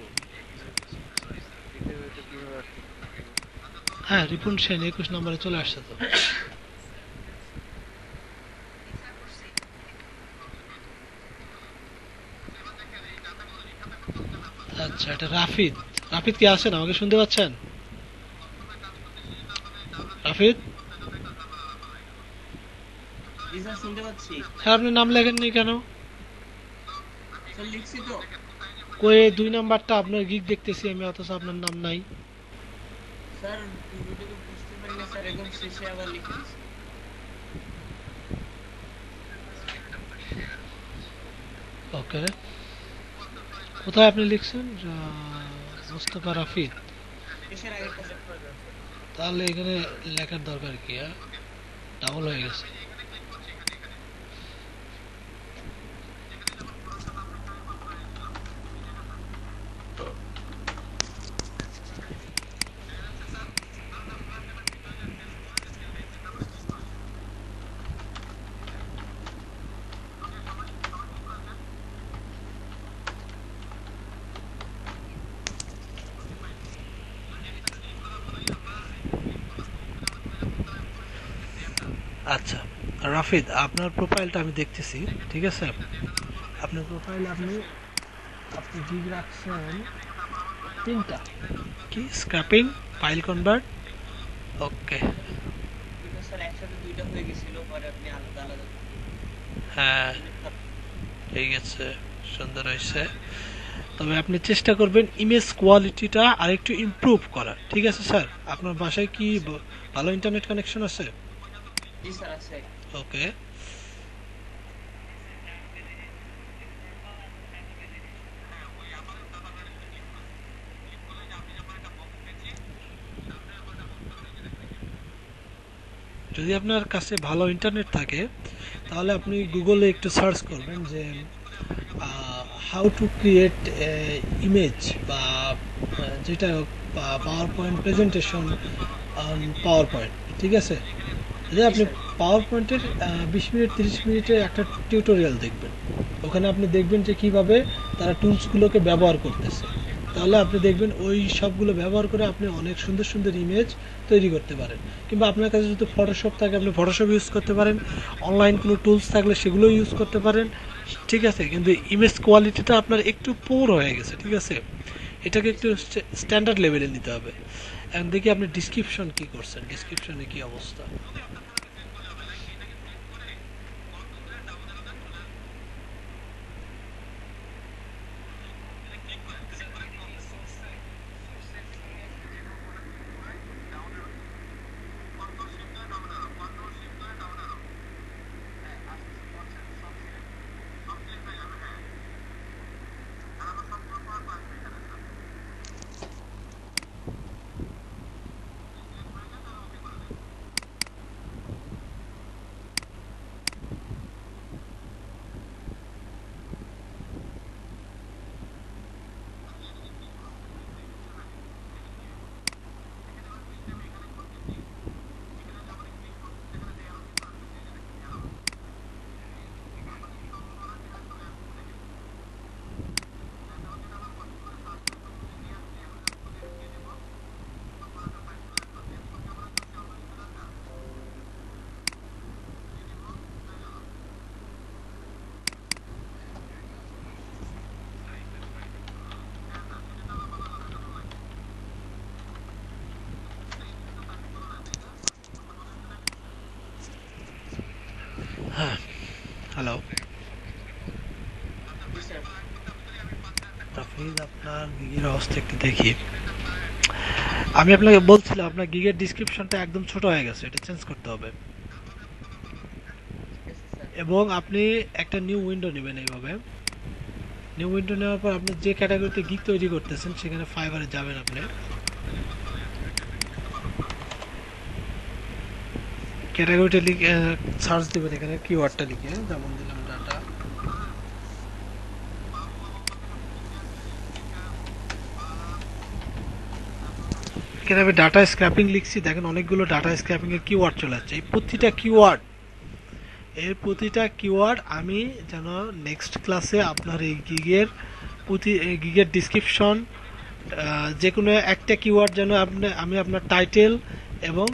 এটা কিভাবে আসতেছে? হ্যাঁ, রিপুন সেন 21 নম্বরে চলে আসছে তো। আচ্ছা, এটা রাফিদ। রাফিদ কি আছেন? আমাকে শুনতে পাচ্ছেন? রাফিদ, জি স্যার, শুনতে পাচ্ছি। হ্যাঁ, আপনি নাম লেখেননি কেন? স্যার লিখছি তো। কই 2 নাম্বারটা আপনার গিগ দেখতেছি আমি, অথচ আপনার নাম নাই। স্যার ভিডিওটাকে বুঝতে পারি না স্যার, একদম শেষে আবার লিখে দিচ্ছি। ওকে, কোথায় আপনি লিখছেন? মুস্তফা রাফিদ। শেষের আগেরটা স্যার। তাহলে এখানে লেখার দরকার কি? ডাবল হয়ে গেছে। আচ্ছা রাফিদ, আপনার প্রোফাইলটা আমি দেখতেছি, ঠিক আছে। আপনার প্রোফাইলে আপনি আপনি গিগ রাখছেন 3টা। কি স্ক্র্যাপিং, ফাইল কনভার্ট? ওকে, এটা স্যার একসাথে দুইটা হয়ে গেছিল, পরে আপনি আলাদা আলাদা। হ্যাঁ ঠিক আছে, সুন্দর হয়েছে। তবে আপনি চেষ্টা করবেন ইমেজ কোয়ালিটিটা আরেকটু ইমপ্রুভ করার, ঠিক আছে স্যার? আপনার বাসায় কি ভালো ইন্টারনেট কানেকশন আছে? জি স্যার আছে। ওকে, যদি আপনার কাছে ভালো ইন্টারনেট থাকে তাহলে আপনি গুগলে একটু সার্চ করবেন যে হাউ টু ক্রিয়েট ইমেজ বা যেটা power point presentation on power point, ঠিক আছে? যদি আপনি পাওয়ার পয়েন্টের 20 মিনিট 30 মিনিটের একটা টিউটোরিয়াল দেখবেন, ওখানে আপনি দেখবেন যে কিভাবে তারা টুলসগুলোকে ব্যবহার করতেছে, তাহলে আপনি দেখবেন ওই সবগুলো ব্যবহার করে আপনি অনেক সুন্দর সুন্দর ইমেজ তৈরি করতে পারেন। কিংবা আপনার কাছে যদি ফটোশপ থাকে আপনি ফটোশপ ইউজ করতে পারেন, অনলাইন কোনো টুলস থাকলে সেগুলো ইউজ করতে পারেন, ঠিক আছে। কিন্তু ইমেজ কোয়ালিটিটা আপনার একটু পুর হয়ে গেছে, ঠিক আছে? এটাকে একটু স্ট্যান্ডার্ড লেভেলে নিতে হবে। এখন দেখি আপনি ডিসক্রিপশন কি করছেন, ডিসক্রিপশনে কি অবস্থা? হ্যাঁ, হ্যালো জি স্যার। তাফরিদ, আপনার গিগের অবস্থা একটু দেখি। আমি আপনাকে বলছিলাম আপনার গিগের ডিসক্রিপশনটা একদম ছোট হয়ে গেছে, এটা চেঞ্জ করতে হবে। ঠিক আছে স্যার। এবং আপনি একটা নিউ উইন্ডো নেবেন এইভাবে। নিউ উইন্ডো নেওয়ার পর আপনি যে ক্যাটাগরিতে গিগ তৈরি করতেছেন সেখানে ফাইবারে যাবেন আপনি। ক্যাটাগরিটা লিখে সার্চ দেবেন এখানে কিওয়ার্ডটা লিখে, যেমন দিলাম ডাটা। এখানে আমি ডাটা স্ক্র্যাপিং লিখছি, দেখেন অনেকগুলো ডাটা স্ক্র্যাপিং এর কিওয়ার্ড চলে আসছে। এর প্রতিটা কিওয়ার্ড আমি যেন নেক্সট ক্লাসে আপনার এই গিগের ডিসক্রিপশন, যে কোনো একটা কিওয়ার্ড যেন আমি আপনার টাইটেল এবং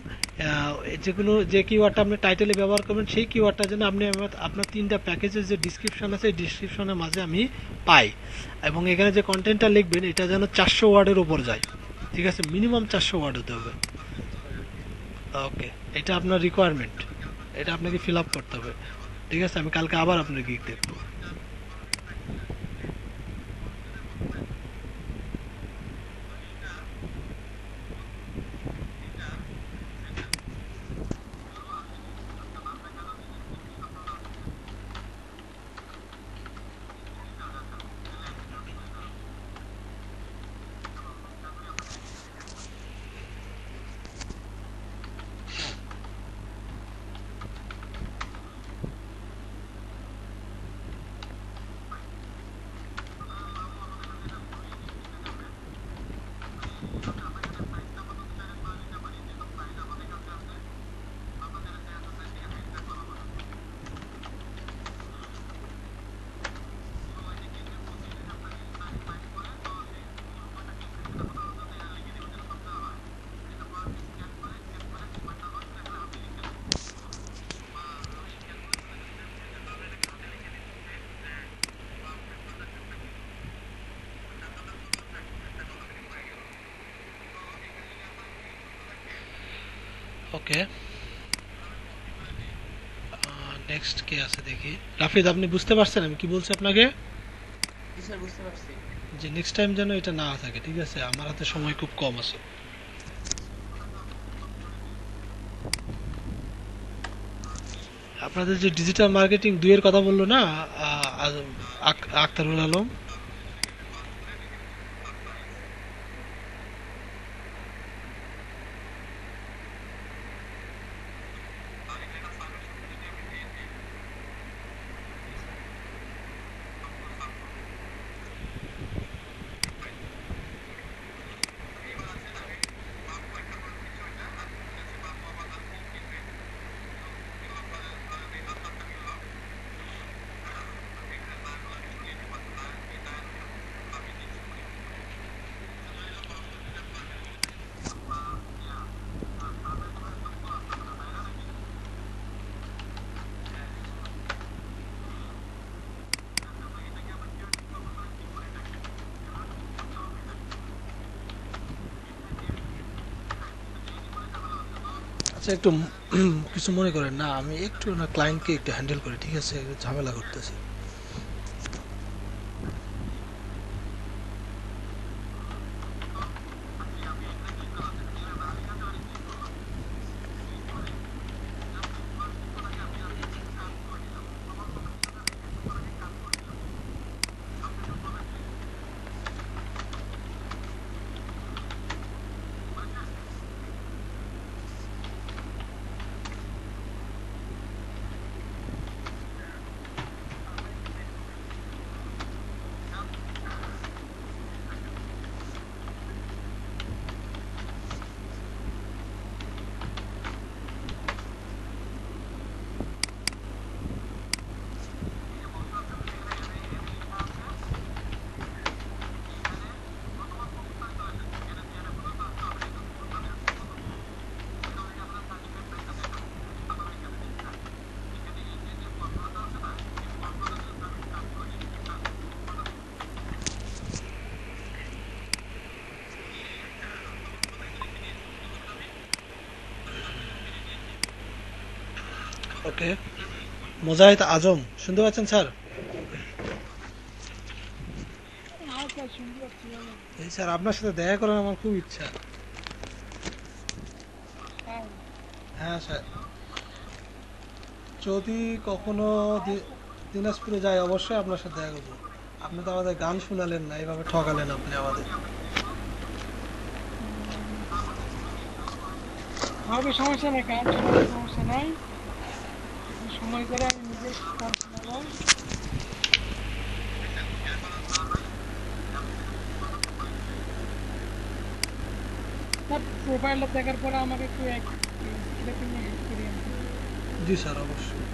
যে কিওয়ার্ডটা আপনি টাইটেলে ব্যবহার করবেন সেই কিওয়ার্ডটা যেন আপনার 3টা প্যাকেজের যে ডিসক্রিপশন আছে এই ডিসক্রিপশনের মাঝে আমি পাই। এবং এখানে যে কন্টেন্টটা লিখবেন এটা যেন 400 ওয়ার্ডের উপর যায়, ঠিক আছে? মিনিমাম 400 ওয়ার্ড হতে হবে। ওকে, এটা আপনার রিকোয়ারমেন্ট, এটা আপনাকে ফিল আপ করতে হবে, ঠিক আছে? আমি কালকে আবার আপনার গিগ দেখবো। ওকে, নেক্সট কে আছে দেখি। রাফিদ, আপনি বুঝতে পারছেন আমি কি বলছি আপনাকে? জি স্যার, বুঝতে পারছি। যে নেক্সট টাইম যেন এটা না থাকে, ঠিক আছে? আমার হাতে সময় খুব কম আছে। আপনাদের যে ডিজিটাল মার্কেটিং 2 এর কথা বললো না আখতারুল আলম, আচ্ছা একটু কিছু মনে করেন না, আমি একটু না ক্লায়েন্টকে একটু হ্যান্ডেল করি, ঠিক আছে? একটু ঝামেলা করতেছি। ওকে, মোজাহিদ আজম শুনতে পাচ্ছেন স্যার? এই স্যার, আপনার সাথে দেখা করার আমার খুব ইচ্ছা। হ্যাঁ স্যার, যদি কখনো দিনাজপুরে যাই অবশ্যই আপনার সাথে দেখা করবো। আপনি তো আমাদের গান শুনালেন না, এইভাবে ঠকালেন আপনি আমাদের। হবে, সমস্যা নেই, কাজ চলে, সমস্যা নাই। সময় করে আমি নিজে কাজ চালাবো। স্যার প্রোফাইলটা দেখার পরে আমাকে একটু স্ক্রিপ্ট নিয়ে হেল্প করিয়ে দিন। জি স্যার, অবশ্যই।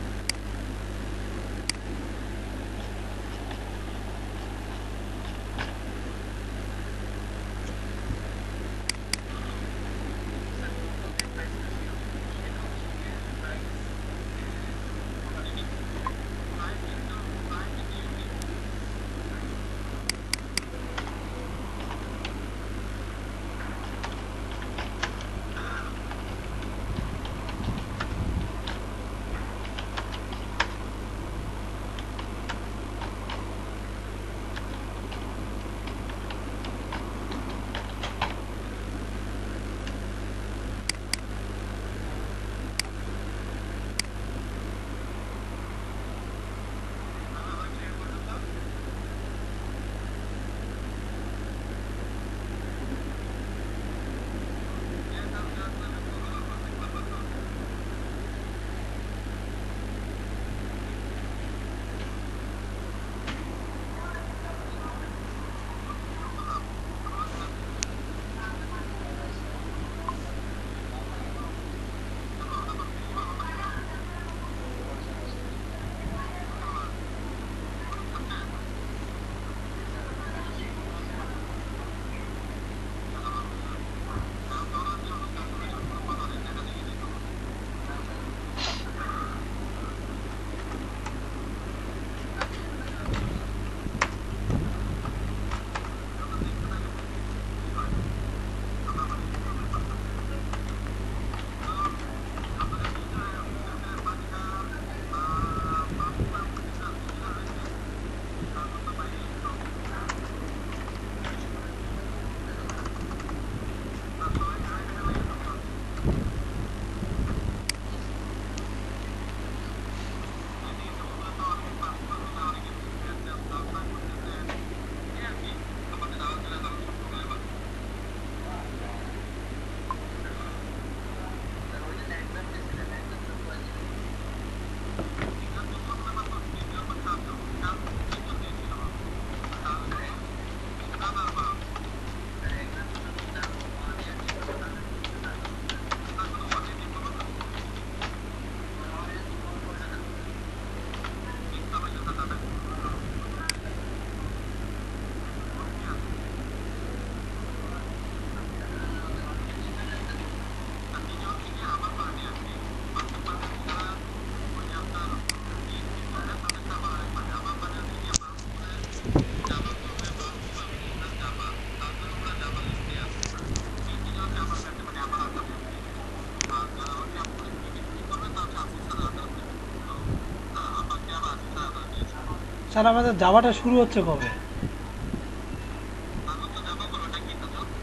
স্যার আমাদের জাভাটা শুরু হচ্ছে কবে?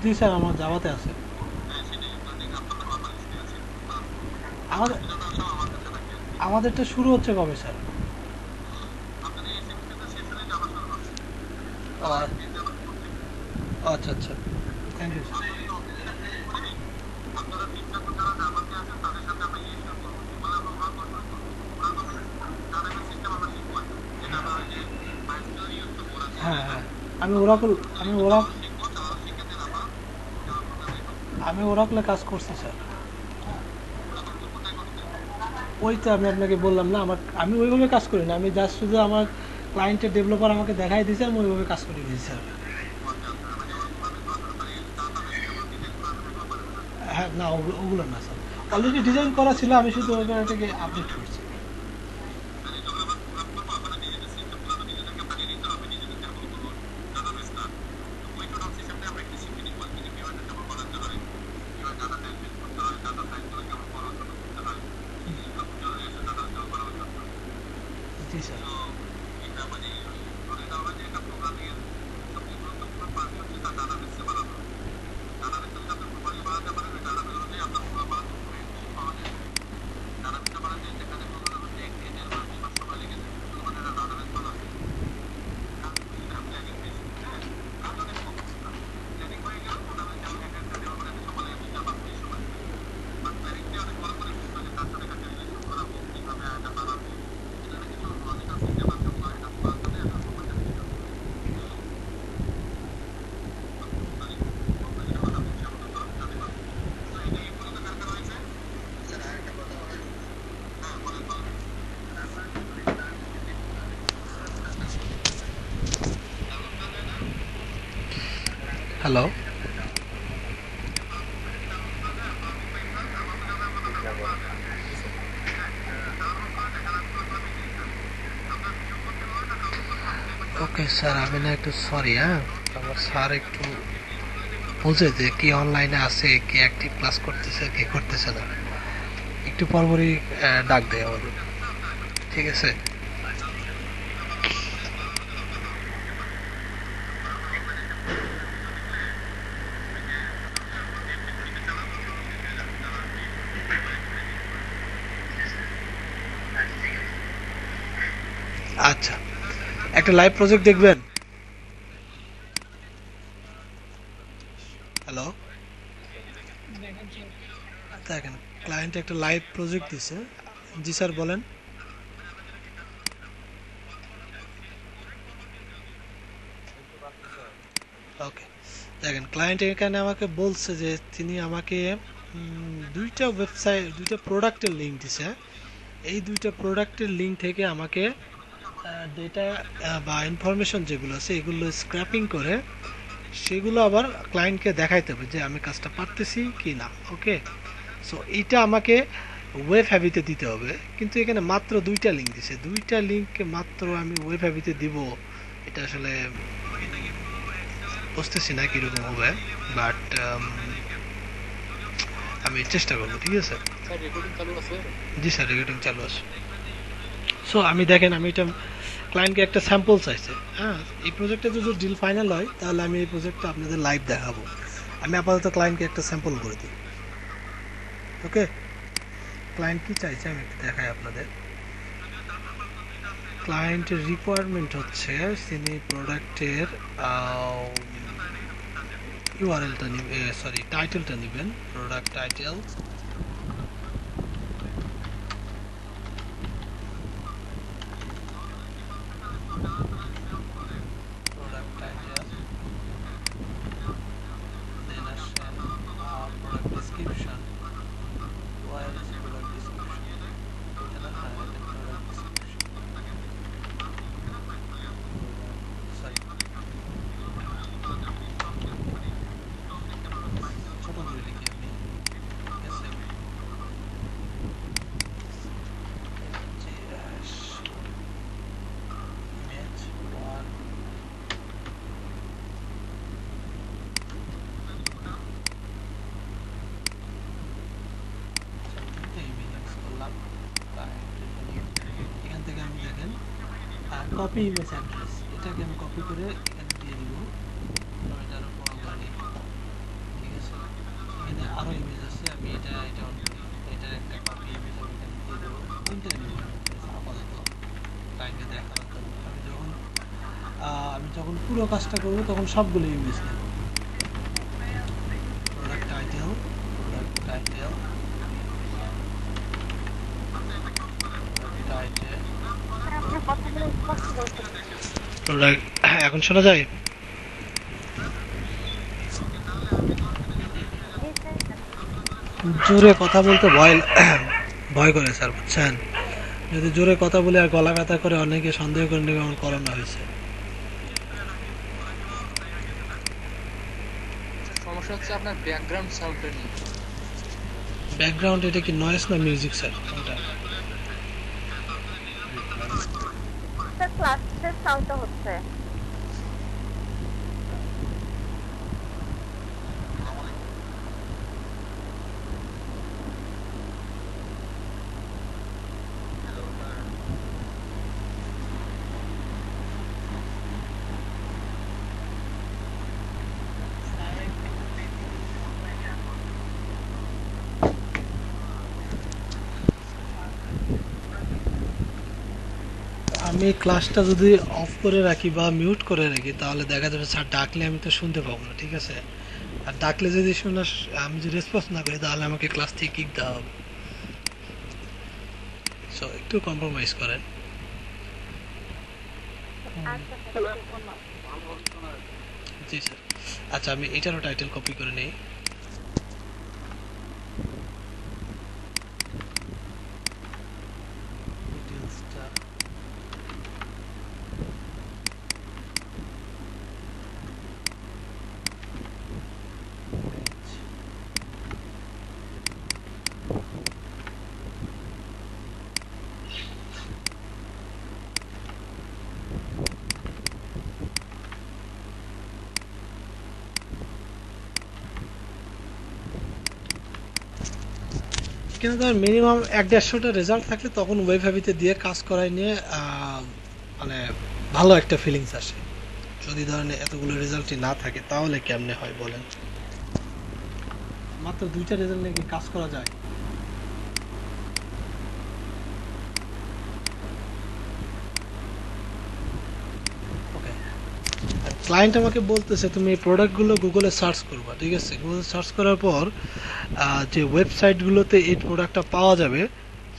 জি স্যার, আমার জাভাতে আছে। আমাদের আমাদেরটা শুরু হচ্ছে কবে স্যার? ও আচ্ছা আচ্ছা, থ্যাংক ইউ স্যার। হ্যাঁ হ্যাঁ, আমি ওরাকল আমি ওরা আমি ওরাকলে কাজ করছি স্যার। ওই তো আমি আপনাকে বললাম না, আমি ওইভাবে কাজ করি না, আমি জাস্ট শুধু আমার ক্লায়েন্টের ডেভেলপার আমাকে দেখাই দিয়েছে, আমি ওইভাবে কাজ করে দিয়েছি স্যার। হ্যাঁ না, ওগুলো না স্যার, অলরেডি ডিজাইন করা ছিল, আমি শুধু ওইটাকে আপডেট করছি। জি স্যার। হ্যালো, ওকে স্যার, আমি না একটু সরি, হ্যাঁ আমার স্যার একটু বুঝে যে কি অনলাইনে আছে, কি অ্যাক্টিভ ক্লাস করতেছে, কি করতেছে না, একটু পরপরই ডাক দেয় আমাদের, ঠিক আছে? আচ্ছা, একটা লাইভ প্রজেক্ট দেখবেন? হ্যালো, দেখেন স্যার। দেখেন ক্লায়েন্ট একটা লাইভ প্রজেক্ট দিছে। জি স্যার বলেন। ওকে, দেখেন ক্লায়েন্ট এখানে আমাকে বলছে যে তিনি আমাকে দুইটা ওয়েবসাইট, দুইটা প্রোডাক্টের লিঙ্ক দিছে। এই দুইটা প্রোডাক্টের লিঙ্ক থেকে আমাকে ডেটা বা ইনফরমেশন যেগুলো আছে এগুলো স্ক্র্যাপিং করে সেগুলো আবার ক্লায়েন্টকে দেখাইতে হবে যে আমি কাজটা পারতেছি কি না। ওকে, সো এইটা আমাকে ওয়েব হ্যাবিতে দিতে হবে, কিন্তু এখানে মাত্র দুইটা লিঙ্ক দিছে, দুইটা লিঙ্ককে মাত্র আমি ওয়েব হ্যাবিতে দিব, এটা আসলে বুঝতেছি না কিরকম হবে, বাট আমি চেষ্টা করবো, ঠিক আছে? স্যার রেকর্ডিং চালু আছে? জি স্যার, রেকর্ডিং চালু আছে। সো আমি দেখেন, আমি এটা ক্লায়েন্টকে একটা স্যাম্পল চাইছে, হ্যাঁ এই প্রজেক্টে যদি ডিল ফাইনাল হয় তাহলে আমি এই প্রজেক্টটা আপনাদের লাইভ দেখাবো। আমি আপাতত ক্লায়েন্টকে একটা স্যাম্পল করে দিই। ওকে, ক্লায়েন্ট কি চাইছে আমি একটু দেখাই আপনাদের। ক্লায়েন্টের রিকোয়ারমেন্ট হচ্ছে তিনি প্রোডাক্টের ইউআরএলটা নেবেন, সরি টাইটেলটা নেবেন, product title, product title, then আসেন product description, where is product description, এটা না, হ্যাঁ এটা প্রোডাক্ট ডেসক্রিপশন, সরি ছোট করে লিখি আমি, ঠিক আছে? ইমেজ ওয়ান, করলাম, এখান থেকে আমি দেখেন কপি ইমেজ অ্যাড্রেস, এটাকে আমি কপি করে এখানে দিয়ে দিব, এটা আরো বড় করে নিই, ঠিক আছে? এখানে আরো ইমেজ আছে, আমি এটা অন করি, এটার একটা কপি ইমেজ আমি এখানে দিয়ে দেবো, তিনটা ইমেজ আপাতত ক্লায়েন্টকে দেখানোর জন্য। আমি যখন পুরো কাজটা করবো তখন সবগুলো ইমেজ নেব। Product title, product title, title, আপনার কথাগুলো স্পষ্ট বলতে প্রোডাক্ট, এখন শোনা যায়? জোরে কথা বলতে ভয় করে স্যার, বুঝছেন? যদি জোরে কথা বলে আর গলা ব্যথা করে অনেকে সন্দেহ করে নেবে আমার করোনা হয়েছে। সমস্যা হচ্ছে আপনার ব্যাকগ্রাউন্ড সাউন্ডটা নিয়ে। ব্যাকগ্রাউন্ড এটা কি নয়েজ না মিউজিক স্যার? কোনটা? স্যার ক্লাসের সাউন্ডটা হচ্ছে। আমি ক্লাসটা যদি অফ করে রাখি বা মিউট করে রাখি তাহলে দেখা যাবে স্যার ডাকলে আমি তো শুনতে পাবো না, ঠিক আছে? আর ডাকলে যদি আমি যদি রেসপন্স না করি তাহলে আমাকে ক্লাস থেকে কিক দেওয়া হবে। সো একটু কম্প্রোমাইজ করেন। আচ্ছা স্যার, জি স্যার। আচ্ছা, আমি এটারও টাইটেল কপি করে নেই। ডিটেইলসটা এখানে ধর মিনিমাম 1-150টা রেজাল্ট থাকলে তখন ওয়েব হ্যাবিতে দিয়ে কাজ করাই নিয়ে মানে ভালো একটা ফিলিংস আসে। যদি ধরেন এতগুলো রেজাল্টই না থাকে তাহলে কেমনে হয় বলেন? মাত্র 2টা রেজাল্ট নিয়ে কি কাজ করা যায়? ওকে, ক্লায়েন্ট আমাকে বলতেছে তুমি এই প্রোডাক্টগুলো গুগলে সার্চ করবা, ঠিক আছে? গুগলে সার্চ করার পর যে ওয়েবসাইটগুলোতে এই প্রোডাক্টটা পাওয়া যাবে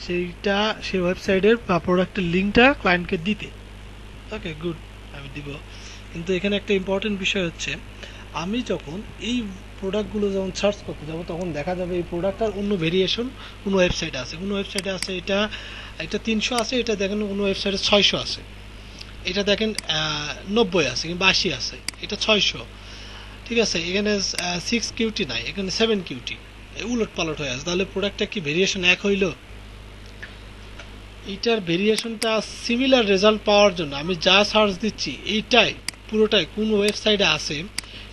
সেই ওয়েবসাইটের বা প্রোডাক্টের লিঙ্কটা ক্লায়েন্টকে দিতে। ওকে, গুড, আমি দিব। কিন্তু এখানে একটা ইম্পর্টেন্ট বিষয় হচ্ছে, আমি যখন এই প্রোডাক্টগুলো যখন সার্চ করতে যাবো তখন দেখা যাবে এই প্রোডাক্টটার অন্য ভেরিয়েশন কোনো ওয়েবসাইটে আছে, কোনো ওয়েবসাইটে আছে এটা 300 আছে, এটা দেখেন কোনো ওয়েবসাইটে 600 আছে, এটা দেখেন 90 আছে কিংবা 80 আছে, এটা 600, ঠিক আছে? এখানে 6 কিউটি নাই, এখানে 7 কিউটি, উলট পালট হয়ে আছে। তাহলে প্রোডাক্টটা কি ভেরিয়েশন এক হইল? এইটার ভেরিয়েশনটা সিমিলার রেজাল্ট পাওয়ার জন্য আমি যা সার্চ দিচ্ছি এইটাই পুরোটাই কোন ওয়েবসাইটে আছে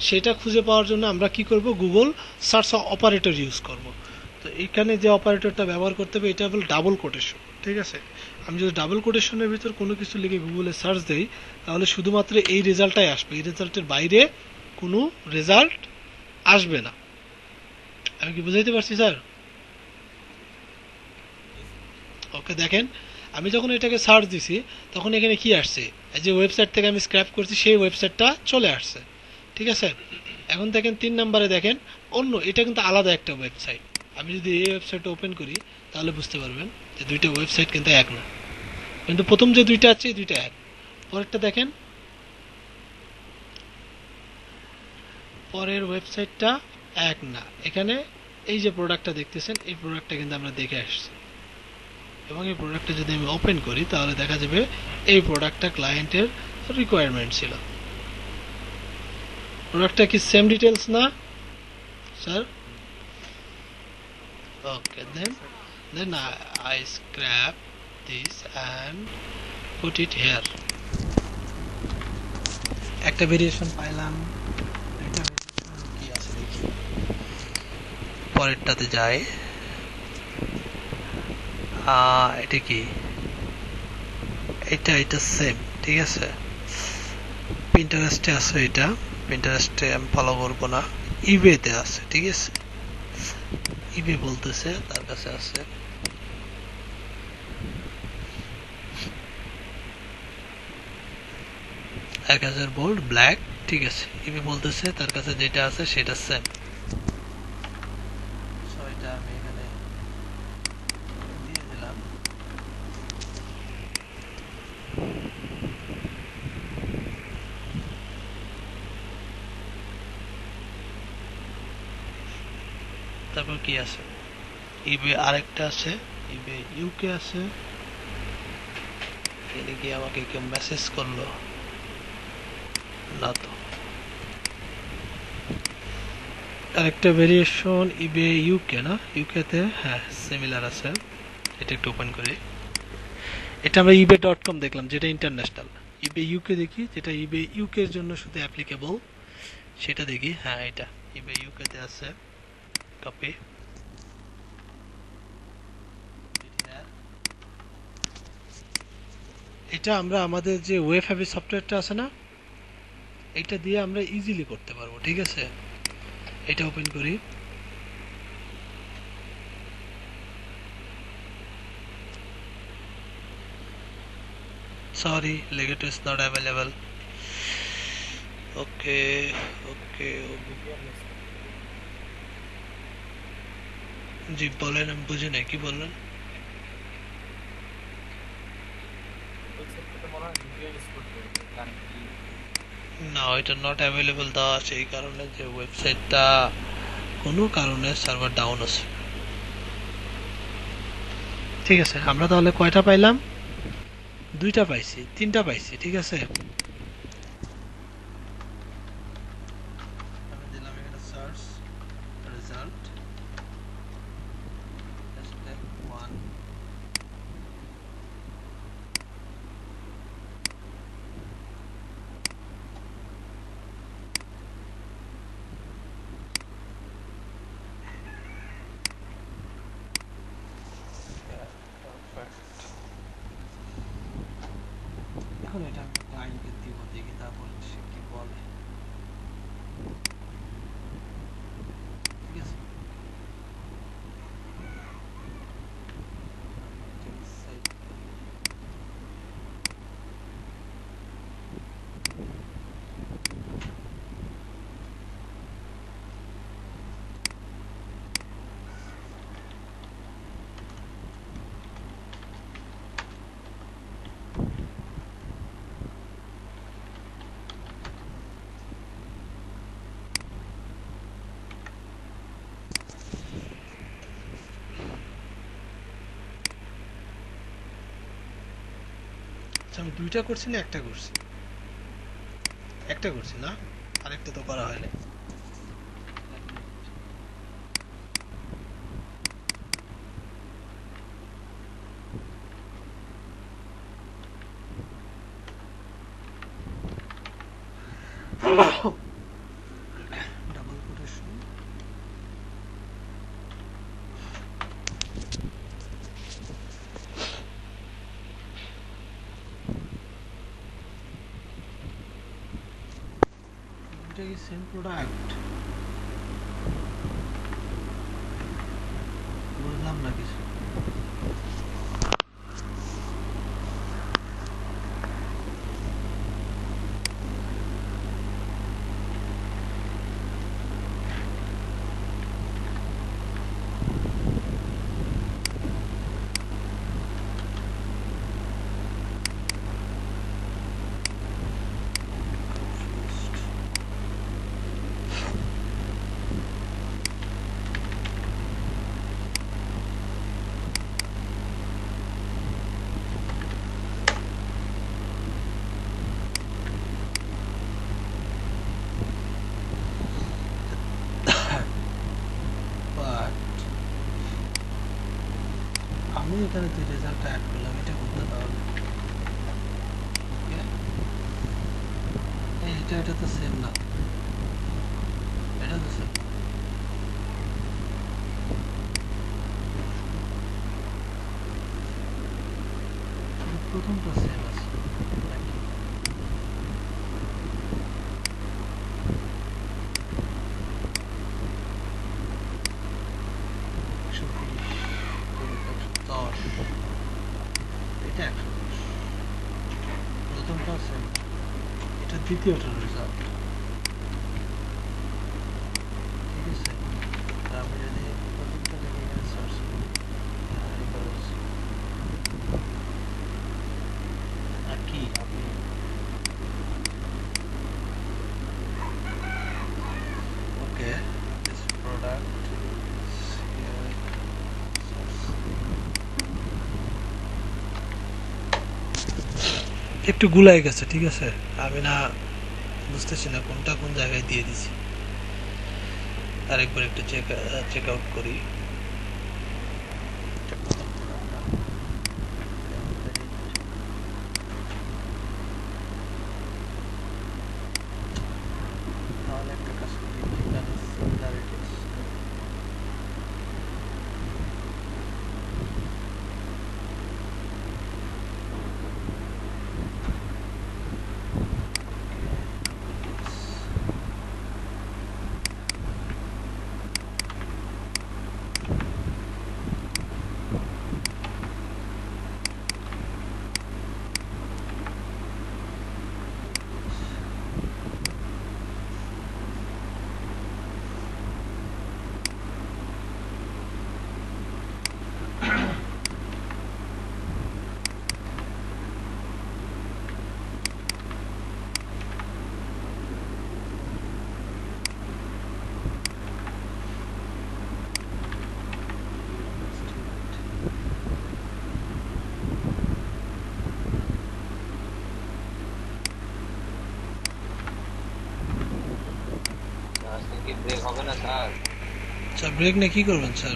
সেটা খুঁজে পাওয়ার জন্য আমরা কি করব, গুগল সার্চ অপারেটর ইউজ করব। তো এখানে যে অপারেটরটা ব্যবহার করতে হবে এটা হলো ডাবল কোটেশন, ঠিক আছে? আমি যদি ডাবল কোটেশনের ভিতর কোনো কিছু লিখে গুগলে সার্চ দেই তাহলে শুধুমাত্র এই রেজাল্টটাই আসবে, এই রেজাল্টের বাইরে কোনো রেজাল্ট আসবে না। আমি কি বুঝাইতে পারছি স্যার? ওকে, দেখেন আমি যখন এটাকে সার্চ দিছি তখন এখানে কি আসছে, এই যে ওয়েবসাইট থেকে আমি স্ক্র্যাপ করছি সেই ওয়েবসাইটটা চলে আসছে, ঠিক আছে? এখন দেখেন 3 নম্বরে দেখেন অন্য, এটা কিন্তু আলাদা একটা ওয়েবসাইট। আমি যদি এই ওয়েবসাইটটা ওপেন করি তাহলে বুঝতে পারবেন যে দুইটা ওয়েবসাইট কিন্তু এক না, কিন্তু প্রথম যে দুইটা আছে এই দুইটা এক। পরেরটা দেখেন, পরের ওয়েবসাইটটা এক না। এখানে এই যে প্রোডাক্টটা দেখতেছেন এই প্রোডাক্টটা কিন্তু আমরা দেখে আসছি, এবং এই প্রোডাক্টটা যদি আমি ওপেন করি তাহলে দেখা যাবে এই প্রোডাক্টটা ক্লায়েন্টের রিকোয়ারমেন্ট ছিল। প্রোডাক্টটা কি সেম ডিটেলস না sir? Okay, then I scrap this and put it here. একটা ভেরিয়েশন পাইলাম, একটা ভেরিয়েশন কি আছে দেখি, পরেরটাতে যাই। এটা কি, এটা সেম, ঠিক আছে? পিন্টারেস্টে আছে, এটা পিন্টারেস্টে আমি ফলো করবো না, ইবেতে আছে, ঠিক আছে? ইবে বলতেছে তার কাছে আছে, বোল্ড ব্ল্যাক, ঠিক আছে? ইবে বলতেছে তার কাছে যেটা আছে সেটা সেম। এটা আমি এখানে দিয়ে দিলাম। তারপর কি আছে, ইবে আরেকটা আছে, ইবে ইউকে আছে। এখানে কি আমাকে কেউ মেসেজ করলো না তো? আরেকটা ভেরিয়েশন ইবে ইউকে না, ইউকেতে হ্যাঁ সিমিলার আছে। এটা একটু ওপেন করি, এটা আমরা ebay.com দেখলাম যেটা ইন্টারন্যাশনাল। ইবে ইউকে দেখি, যেটা ইবে ইউকে এর জন্য শুধু অ্যাপ্লিকেবল সেটা দেখি। হ্যাঁ, এটা ইবে ইউকে তে আছে, কপি। এটা আমরা আমাদের যে ওয়েব হ্যাবি সফটওয়্যারটা আছে না, এটা দিয়ে আমরা ইজিলি করতে পারবো, ঠিক আছে? এটা ওপেন করি, sorry legato is not available. Okay, জি বলেন, আমি বুঝি নাই কি বললেন। না, এটা নট অ্যাভেলেবল দেওয়া আছে এই কারণে যে ওয়েবসাইটটা কোনো কারণে সার্ভার ডাউন আছে। ঠিক আছে, আমরা তাহলে কয়টা পাইলাম? 2টা পাইছি, 3টা পাইছি, ঠিক আছে? আমি দিলাম এখানে সার্চ রেজাল্ট, #1। এখন এটা আমি ক্লায়েন্টকে দিব, দেখি তারপর সে কি বলে। ঠিক আছে, আচ্ছা আমি দুইটা করছি না একটা করছি? একটা করছি না, আরেকটা তো করা হয়নি। ডাবল কোটেশন, এটা কি সেম প্রোডাক্ট? বুঝলাম না কিছু। বাট আমি এখানে যে রেজাল্টটা অ্যাড করলাম এটা কোনটা তাহলে? এটা এটা তো সেম না, এটা তো সেম। প্রথমটা সেম আছে নাকি? একশো তিরিশ, একশো দশ, এটা একশো দশ। প্রথমটা সেম, এটা দ্বিতীয়টার রেজাল্ট। ঠিক আছে, আমি যদি প্রথমটা দেখে এখানে সার্চ করি, আর কি আপনি ওকে দিস প্রোডাক্ট একটু গুলাই গেছে। ঠিক আছে, আমি না বুঝতেছি না কোনটা কোন জায়গায় দিয়ে দিছি। আরেকবার একটু চেক আউট করি। তাহলে একটা কাজ করি, এখানে similarities আচ্ছা ব্রেক নিয়ে কি করবেন স্যার?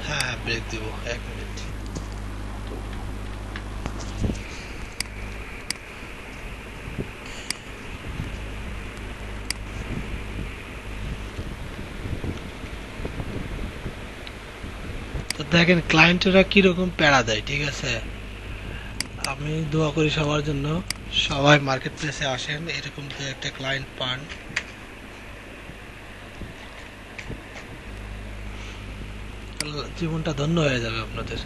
হ্যাঁ ব্রেক দিব, 1 মিনিট। তো দেখেন ক্লায়েন্টেরা কিরকম প্যারা দেয়, ঠিক আছে? আমি দোয়া করি সবার জন্য, সবাই মার্কেট প্লেসে আসেন, এরকম যে একটা ক্লায়েন্ট পান। জীবনটা ধন্য হয়ে যাবে আপনাদের।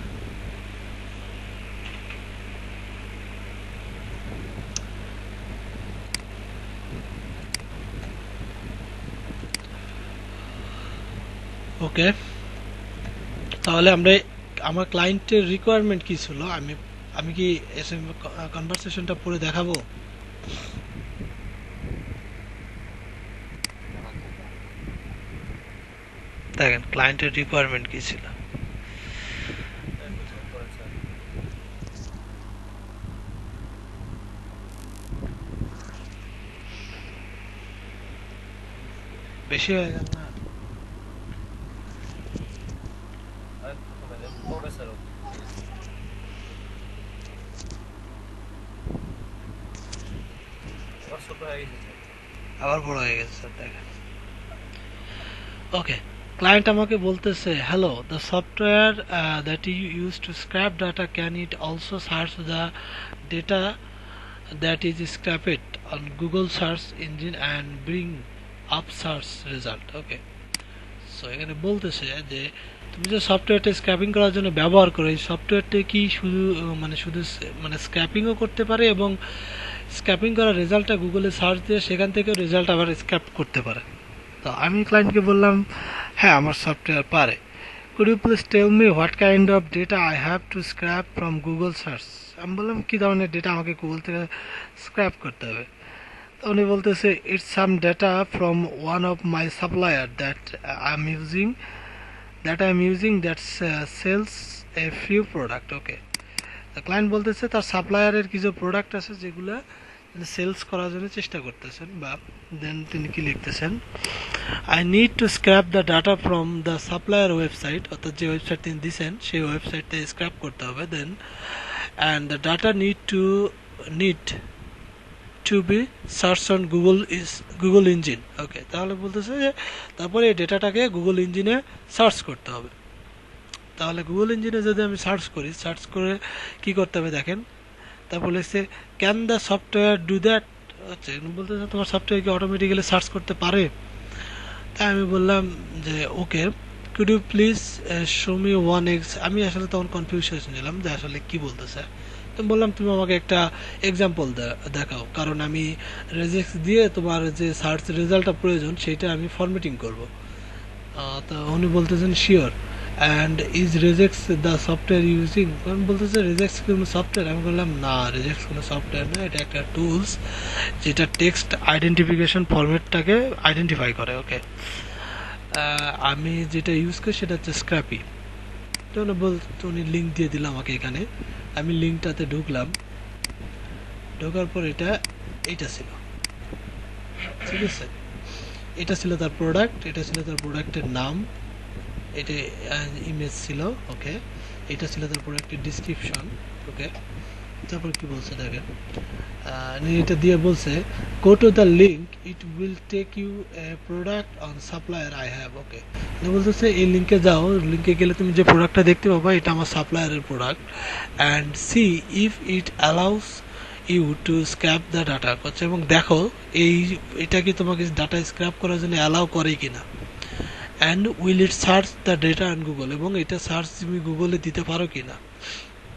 ওকে, তাহলে আমরা আমার ক্লায়েন্টের রিকোয়ারমেন্ট কি ছিল, আমি আমি কি কনভারসেশনটা পড়ে দেখাবো? দেখেন ক্লায়েন্টের রিকোয়ারমেন্ট কি ছিল। বেশি হয়ে গেল না? আবার বড় হয়ে গেছে স্যার, দেখেন। ওকে, ক্লায়েন্ট আমাকে বলতেছে, hello, the software that you use to scrape data, can it also search the data that is scraped on Google search engine and bring up search result? Okay, so এখানে বলতেছে যে তুমি যে সফটওয়্যারটা scraping করার জন্য ব্যবহার করো, এই সফটওয়্যারটা কি শুধু স্ক্র্যাপিংও করতে পারে এবং স্ক্র্যাপিং করার রেজাল্টটা গুগলে সার্চ দিয়ে সেখান থেকেও রেজাল্ট আবার স্ক্র্যাপ করতে পারে? তো আমি ক্লায়েন্টকে বললাম, হ্যাঁ আমার সফটওয়্যার পারে। Could you please tell me what kind of data I have to scrape from Google search? আমি বললাম কী ধরনের ডেটা আমাকে গুগল থেকে স্ক্র্যাপ করতে হবে? তো উনি বলতেছে, it's some data from one of my supplier that I am using that sells a few product. Okay, client বলতেছে তার সাপ্লায়ারের কিছু প্রোডাক্ট আছে যেগুলো সেলস করার জন্য চেষ্টা করতেছেন, বা দেন তিনি কি লিখতেছেন, I need to scrape the data from the supplier website, অর্থাৎ যে ওয়েবসাইট তিনি দিচ্ছেন সেই ওয়েবসাইটটা স্ক্র্যাপ করতে হবে, then and the data need to be search on Google engine. Okay, তাহলে বলতেছে যে তারপরে এই ডেটাটাকে গুগল ইঞ্জিনে সার্চ করতে হবে। তাহলে গুগল ইঞ্জিনে যদি আমি সার্চ করে কি করতে হবে দেখেন, তারপর লিখছে can the software do that? আচ্ছা, বলতেছে তোমার সফটওয়্যার কি অটোমেটিক্যালি সার্চ করতে পারে? তাই আমি বললাম যে okay, could you please show me one আমি আসলে তখন কনফিউশন ছিলাম যে আসলে কি বলতেছে। তো বললাম তুমি আমাকে একটা এক্সাম্পল দেখাও, কারণ আমি রেজেক্স দিয়ে তোমার যে সার্চ রেজাল্টটা প্রয়োজন সেটা আমি ফরম্যাটিং করব। তো উনি বলতেছেন sure, and is regex the software using? কারণ বলতেছে রেজেক্স কোনো সফটওয়্যার? আমি বললাম না, রেজেক্স কোনো সফটওয়্যার না, এটা একটা টুলস যেটা টেক্সট আইডেন্টিফিকেশন ফরম্যাটটাকে আইডেন্টিফাই করে। ওকে, আমি যেটা ইউজ করি সেটা হচ্ছে স্ক্র্যাপি। তো উনি লিঙ্ক দিয়ে দিলাম আমাকে এখানে, আমি লিঙ্কটাতে ঢুকলাম, ঢোকার পর এটা ছিল, ঠিক আছে, এটা ছিল তার প্রোডাক্ট, এটা ছিল তার প্রোডাক্টের নাম, এটা ইমেজ ছিল। ওকে, এটা ছিল তার প্রোডাক্টের ডিসক্রিপশন। ওকে, তারপর কি বলছে দেখেন, এটা দিয়ে বলছে go to the link, it will take you a product on supplier I have. Okay, বলতেছে এই লিঙ্কে যাও, লিঙ্কে গেলে তুমি যে প্রোডাক্টটা দেখতে পাবা এটা আমার সাপ্লায়ারের product, and see if it allows you to scrape the data করছে, এবং দেখো এটা কি তোমাকে ডাটা স্ক্র্যাপ করার জন্য অ্যালাউ করে কিনা, and will it search the data on Google, এবং এটা সার্চ তুমি গুগলে দিতে পারো কিনা।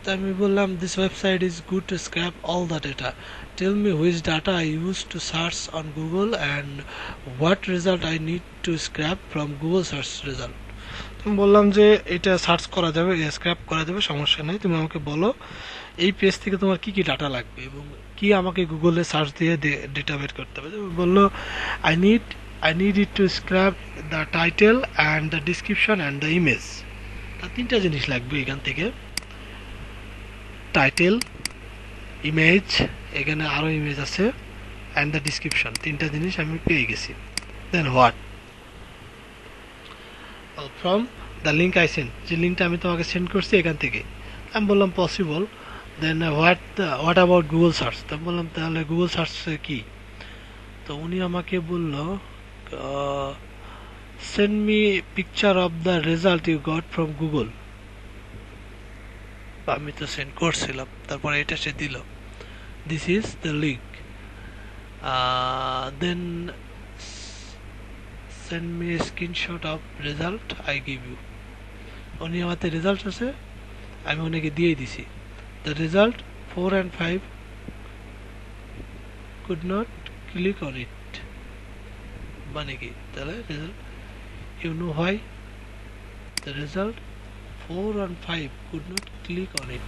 তো আমি বললাম this website is good to scrape all the data, tell me which data I use to search on Google and what result I need to scrape from Google search result. আমি বললাম যে এটা সার্চ করা যাবে, scrap করা যাবে, সমস্যা নেই, তুমি আমাকে বলো এই পেজ থেকে তোমার কি কি ডাটা লাগবে এবং কি আমাকে গুগলে সার্চ দিয়ে ডেটা বের করতে হবে। বললো I need it to scrape the title and the description and the image. তার তিনটা জিনিস লাগবে এখান থেকে, টাইটেল, ইমেজ, এখানে আরো ইমেজ আছে, অ্যান্ড দ্য ডিসক্রিপশন, তিনটা জিনিস আমি পেয়ে গেছি। Then what from the link I send, যে লিঙ্কটা আমি তোমাকে সেন্ড করছি এখান থেকে। আমি বললাম possible. Then what about Google search, তো বললাম তাহলে গুগল সার্চ কি? তো উনি আমাকে বলল send me picture of the result you got from Google. আমি তো সেন্ড করছিলাম, তারপরে এটা সে দিল, this is the link, then send me screenshot of result I give you. উনি আমাতে রেজাল্ট আছে, আমি ওনাকে দিয়ে দিছি। The result 4 and 5 could not click on it, মানে কি তাহলে result, you know why the result 4 and 5 could not click on it।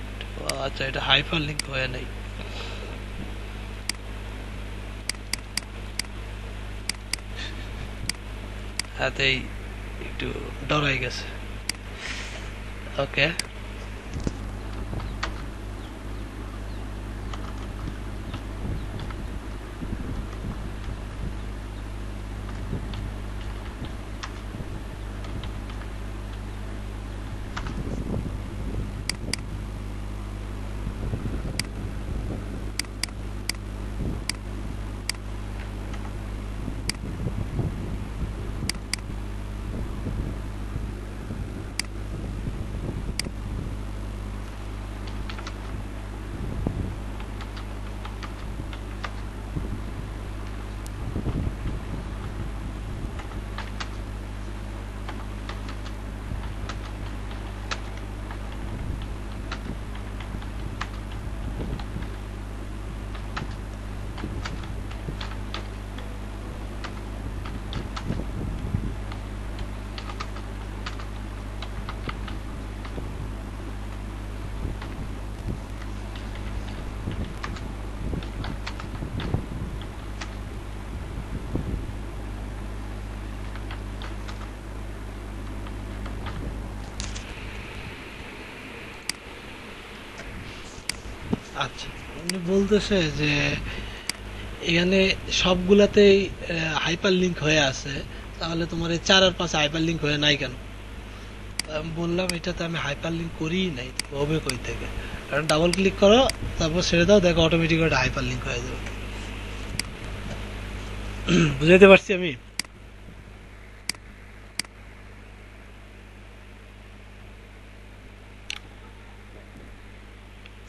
আচ্ছা, এটা হাইপার লিঙ্ক হয়ে নাই। হাতেই একটু ডরাই গেছে। ওকে, আচ্ছা, উনি বলতেছে যে এখানে সবগুলাতেই হাইপার লিঙ্ক হয়ে আছে, তাহলে তোমার এই 4 আর 5 হাইপার লিঙ্ক হয়ে নাই কেন? আমি বললাম এটাতে আমি হাইপার লিঙ্ক করিই নাই, হবে কই থেকে? কারণ ডাবল ক্লিক করো, তারপর ছেড়ে দাও, দেখো অটোমেটিক ওটা হাইপার লিঙ্ক হয়ে যাবে। বুঝাইতে পারছি আমি?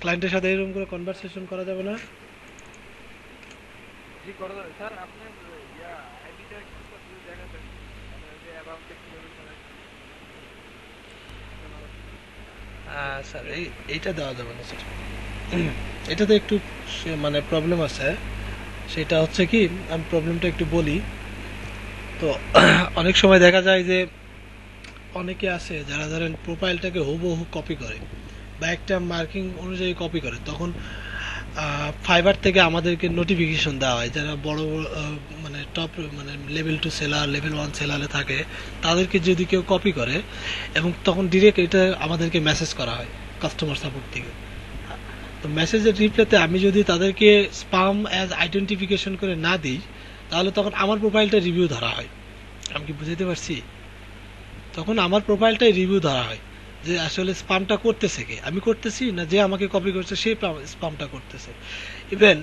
ক্লায়েন্টের সাথে এরকম করে কনভারসেশন করা যাবে না? জি করা যাবে স্যার। আপনার আইডিটা একটু যদি দেখাতেন, আপনার যে অ্যাকাউন্টে কিভাবে স্যার এইটা দেওয়া যাবে না স্যার, এটাতে একটু মানে প্রবলেম আছে। সেটা হচ্ছে কি, আমি প্রবলেমটা একটু বলি। তো অনেক সময় দেখা যায় যে অনেকে আছে যারা ধরেন প্রোফাইলটাকে হুবহু কপি করে বা একটা মার্কিং অনুযায়ী কপি করে, তখন ফাইবার থেকে আমাদেরকে নোটিফিকেশন দেওয়া হয়, যারা বড় বড় মানে টপ মানে লেভেল 2 সেলার, লেভেল 1 সেলারে থাকে, তাদেরকে যদি কেউ কপি করে, এবং তখন ডিরেক্ট এটা আমাদেরকে মেসেজ করা হয় কাস্টমার সাপোর্ট থেকে। তো মেসেজের রিপ্লাইতে আমি যদি তাদেরকে স্পাম অ্যাজ আইডেন্টিফিকেশন করে না দিই, তাহলে তখন আমার প্রোফাইলটা রিভিউ ধরা হয়। আমি কি বুঝাতে পারছি? তখন আমার প্রোফাইলটাই রিভিউ ধরা হয় যে আসলে স্পামটা করতেছে কে, আমি করতেছি না যে আমাকে কপি করছে সে স্পামটা করতেছে। ইভেন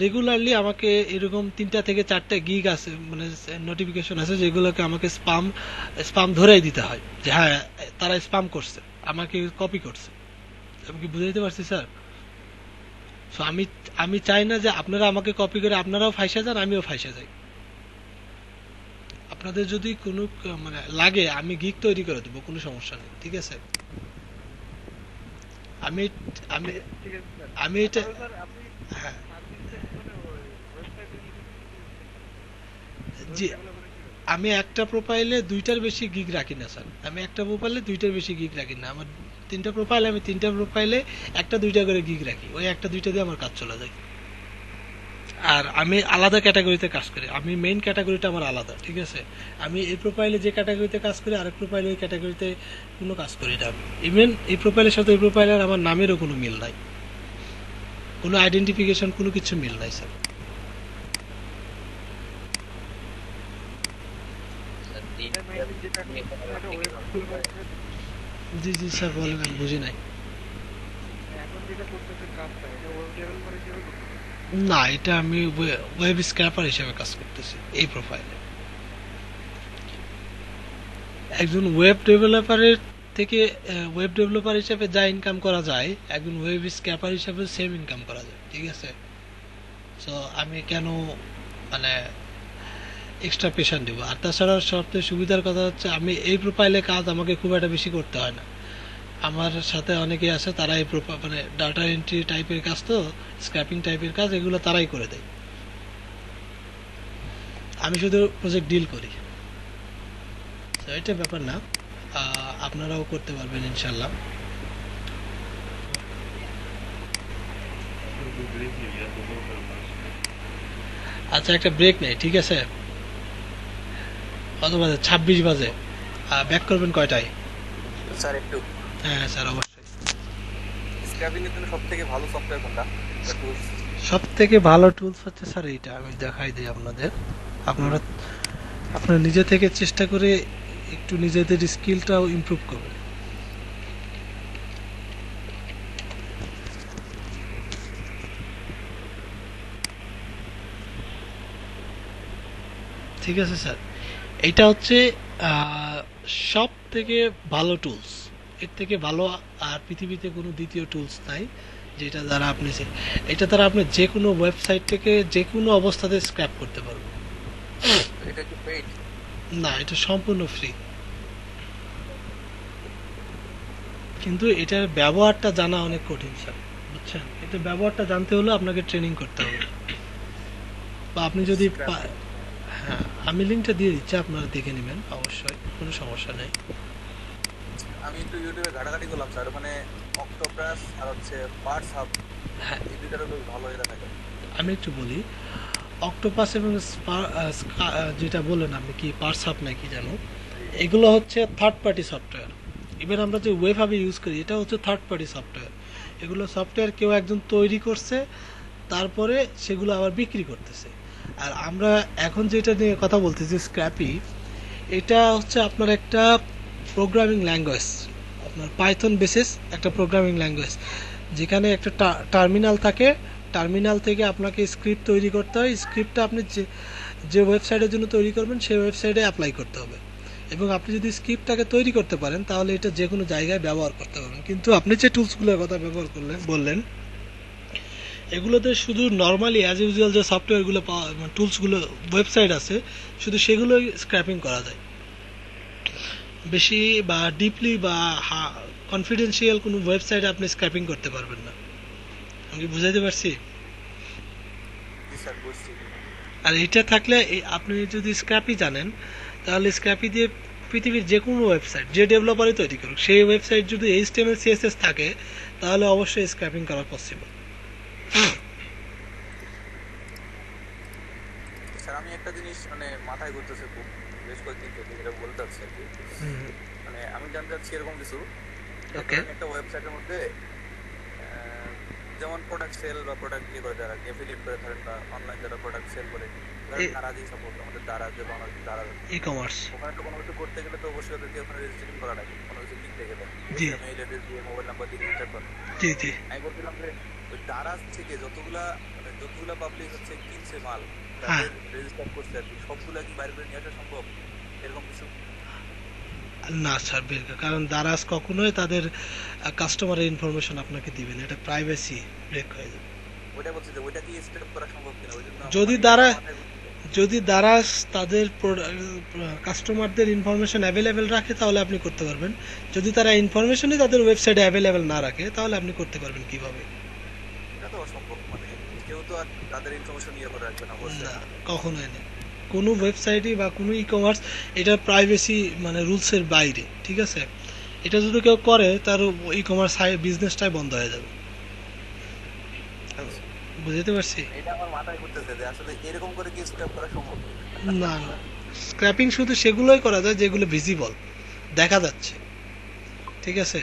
রেগুলারলি আমাকে এরকম 3টা থেকে 4টা গিগ আছে, মানে নোটিফিকেশন আছে, যেগুলোকে আমাকে স্পাম ধরেই দিতে হয় যে হ্যাঁ তারা স্পাম করছে, আমাকে কপি করছে। আমি কি বুঝাইতে পারছি স্যার? সো আমি চাই না যে আপনারা আমাকে কপি করে আপনারাও ফাইসা যান, আমিও ফাইসা যাই। আপনাদের যদি কোনো মানে লাগে, আমি গিগ তৈরি করে দেবো, কোনো সমস্যা নেই, ঠিক আছে? আমি আমি ঠিক আছে স্যার। আমি এটা স্যার আপনি হ্যাঁ সার্ভিসে মানে ওয়েবসাইটে জি, আমি একটা প্রোফাইলে 2টার বেশি গিগ রাখি না স্যার। আমি একটা প্রোফাইলে 2টার বেশি গিগ রাখি না। আমার 3টা প্রোফাইল, আমি 3টা প্রোফাইলে 1-2টা করে গিগ রাখি। ওই 1-2টা দিয়ে আমার কাজ চলে যায়। আর আমি আলাদা ক্যাটাগরিতে কাজ করি, আমি মেইন ক্যাটাগরিটা আমার আলাদা, ঠিক আছে? আমি এই প্রোফাইলে যে ক্যাটাগরিতে কাজ করি, আরেক প্রোফাইলে ওই ক্যাটাগরিতে কোনো কাজ করি না। ইভেন এই প্রোফাইলের সাথে ওই প্রোফাইলের আমার নামেরও কোনো মিল নাই, কোনো আইডেন্টিফিকেশন, কোনো কিছু মিল নাই স্যার। মেইনলি যেটা একটা ওয়েবসাইট জি জি স্যার, বলেন, আমি বুঝি নাই। এখন যেটা করতেছেন কাজটা, এটা ওয়েব ডেভেলপার হিসেবে করতেছেন? না, এটা আমি ওয়েব স্ক্র্যাপার হিসেবে কাজ করতেছি এই প্রোফাইলে। একজন ওয়েব ডেভেলপারের থেকে ওয়েব ডেভেলপার হিসেবে যা ইনকাম করা যায় একজন ওয়েব স্ক্র্যাপার হিসেবে সেম ইনকাম করা যায়, ঠিক আছে। সো আমি কেন মানে এক্সট্রা প্রেশার দেবো? আর তাছাড়া সবথেকে সুবিধার কথা হচ্ছে আমি এই প্রোফাইলে কাজ আমাকে খুব একটা বেশি করতে হয় না। আমার সাথে অনেকেই আছে তারা এই মানে ডাটা এন্ট্রি টাইপের কাজ, তো স্ক্র্যাপিং টাইপের কাজ এগুলো তারাই করে দেয়, আমি শুধু প্রজেক্ট ডিল করি। তো এটা ব্যাপার না, আপনারাও করতে পারবেন ইনশাল্লাহ। আচ্ছা একটা ব্রেক নেই, ঠিক আছে? কত বাজে? 26 বাজে। ব্যাক করবেন কয়টায়? স্যার একটু হ্যাঁ স্যার অবশ্যই। স্ক্র্যাপিং এর জন্য সবথেকে ভালো সফটওয়্যার কোনটা? টুলস সব থেকে ভালো টুলস হচ্ছে স্যার এইটা, আমি দেখাই দিই আপনাদের। আপনারা নিজে থেকে চেষ্টা করে একটু নিজেদের স্কিলটাও ইমপ্রুভ করবেন। ঠিক আছে স্যার, এইটা হচ্ছে সব থেকে ভালো টুলস। এর থেকে ভালো আর পৃথিবীতে কোনো দ্বিতীয় টুলস নাই যেটা দ্বারা আপনি এটা দ্বারা আপনি যে কোনো ওয়েবসাইট থেকে যে কোনো অবস্থাতে স্ক্র্যাপ করতে পারবেন। এটা কি পেইড? না, এটা সম্পূর্ণ ফ্রি, কিন্তু এটার ব্যবহারটা জানা অনেক কঠিন স্যার, বুঝছেন? এটা ব্যবহারটা জানতে হলে আপনাকে ট্রেনিং করতে হবে। বা আপনি যদি হ্যাঁ, আমি লিঙ্কটা দিয়ে দিচ্ছি, আপনারা দেখে নেবেন, অবশ্যই কোনো সমস্যা নেই। আমি একটু ইউটিউবে ঘাটাঘাটি করলাম স্যার, ওখানে অক্টোপাস আর হচ্ছে পার্টস হাব, হ্যাঁ, এই দুইটারও বেশ ভালো এটা থাকে। আমি একটু বলি, অক্টোপাস এবং যেটা বললেন আপনি কি পার্টস হাব নাকি জানো, এগুলো হচ্ছে থার্ড পার্টি সফটওয়্যার। ইভেন আমরা যে ওয়েব হাবে ইউজ করি এটা হচ্ছে থার্ড পার্টি সফটওয়্যার। এগুলো সফটওয়্যার কেউ একজন তৈরি করছে, তারপরে সেগুলো আবার বিক্রি করতেছে। আর আমরা এখন যেটা নিয়ে কথা বলতেছি স্ক্র্যাপি, এটা হচ্ছে আপনার একটা প্রোগ্রামিং ল্যাঙ্গুয়েজ, আপনার পাইথন বেসিস একটা প্রোগ্রামিং ল্যাঙ্গুয়েজ, যেখানে একটা টার্মিনাল থাকে। টার্মিনাল থেকে আপনাকে স্ক্রিপ্ট তৈরি করতে হয়, স্ক্রিপ্টটা আপনি যে ওয়েবসাইটের জন্য তৈরি করবেন সেই ওয়েবসাইটে অ্যাপ্লাই করতে হবে। এবং আপনি যদি স্ক্রিপ্টটাকে তৈরি করতে পারেন তাহলে এটা যে কোনো জায়গায় ব্যবহার করতে পারবেন। কিন্তু আপনি যে টুলসগুলোর কথা ব্যবহার বললেন, এগুলোতে শুধু নর্মালি অ্যাজ ইউজুয়াল যে সফটওয়্যারগুলো টুলসগুলো ওয়েবসাইট আছে শুধু সেগুলোই স্ক্র্যাপিং করা যায়। বেশি বা ডিপলি বা কনফিডেন্সিয়াল কোনো ওয়েবসাইটে আপনি স্ক্র্যাপিং করতে পারবেন না। আমি কি বুঝাইতে পারছি? জি স্যার বুঝছি। আর এটা থাকলে আপনি যদি স্ক্র্যাপি জানেন তাহলে স্ক্র্যাপি দিয়ে পৃথিবীর যে কোনো ওয়েবসাইট যে ডেভেলপারই তৈরি করুক, সেই ওয়েবসাইট যদি HTML CSS থাকে তাহলে অবশ্যই স্ক্র্যাপিং করা পসিবল। স্যার আমি একটা জিনিস মানে মাথায় ঘুরতেছে খুব, বেশ কয়েকদিন থেকে যেটা বলতে চাচ্ছি আর কি, মানে আমি জানতে চাচ্ছি এরকম কিছু, ওকে, একটা ওয়েবসাইটের মধ্যে যেমন প্রোডাক্ট সেল বা প্রোডাক্ট ইয়ে করে যারা এফিলিয়েট করে ধরেন বা অনলাইন যারা প্রোডাক্ট সেল করে, তারা যে সাপোর্ট আমাদের দ্বারা যে বাংলাদেশ দ্বারা ই-কমার্স, ওখানে তো কোনো কিছু করতে গেলে তো অবশ্যই ওদেরকে ওখানে রেজিস্ট্রেশন করা লাগে, কোনো কিছু লিখতে গেলে জি। মেইল অ্যাড্রেস দিয়ে মোবাইল নাম্বার দিয়ে রেজিস্টার করে। জি জি, আমি বলছিলাম যে ওই দারাজ থেকে যতগুলা পাবলিক হচ্ছে কিনছে মাল, হ্যাঁ। তাদের রেজিস্টার করছে আর কি, সবগুলা কি বাইরে করে নিয়ে আসা সম্ভব এরকম কিছু? না স্যার, কারণ দারাজ কখনোই তাদের কাস্টমারের ইনফরমেশন আপনাকে দিবে না, এটা প্রাইভেসি ব্রেক হয়ে যাবে। ওইটা বলছি যে ওইটা কি স্টেপ করা সম্ভব কিনা, ওই জন্য যদি দারাজ তাদের কাস্টমারদের ইনফরমেশন অ্যাভেলেবেল রাখে তাহলে আপনি করতে পারবেন। যদি তারা ইনফরমেশনই তাদের ওয়েবসাইটে অ্যাভেলেবেল না রাখে তাহলে আপনি করতে পারবেন কিভাবে? এটা তো অসম্ভব, মানে কেউ তো আর তাদের ইনফরমেশন ইয়ে করে রাখবে না অবশ্যই। না, কখনোই নেই। কোনো ওয়েবসাইটই বা কোনো ই-কমার্স এটা প্রাইভেসি মানে রুলসের বাইরে, ঠিক আছে? এটা যদি কেউ করে তার ই-কমার্স বিজনেসটাই বন্ধ হয়ে যাবে। বুঝতে পারছি? এটা আমার মাথায় ঘুরতেছে যে আসলে এরকম করে কি স্টেপ করা সম্ভব? না না, স্ক্র্যাপিং শুধু সেগুলোই করা যায় যেগুলো ভিজিবল, দেখা যাচ্ছে, ঠিক আছে?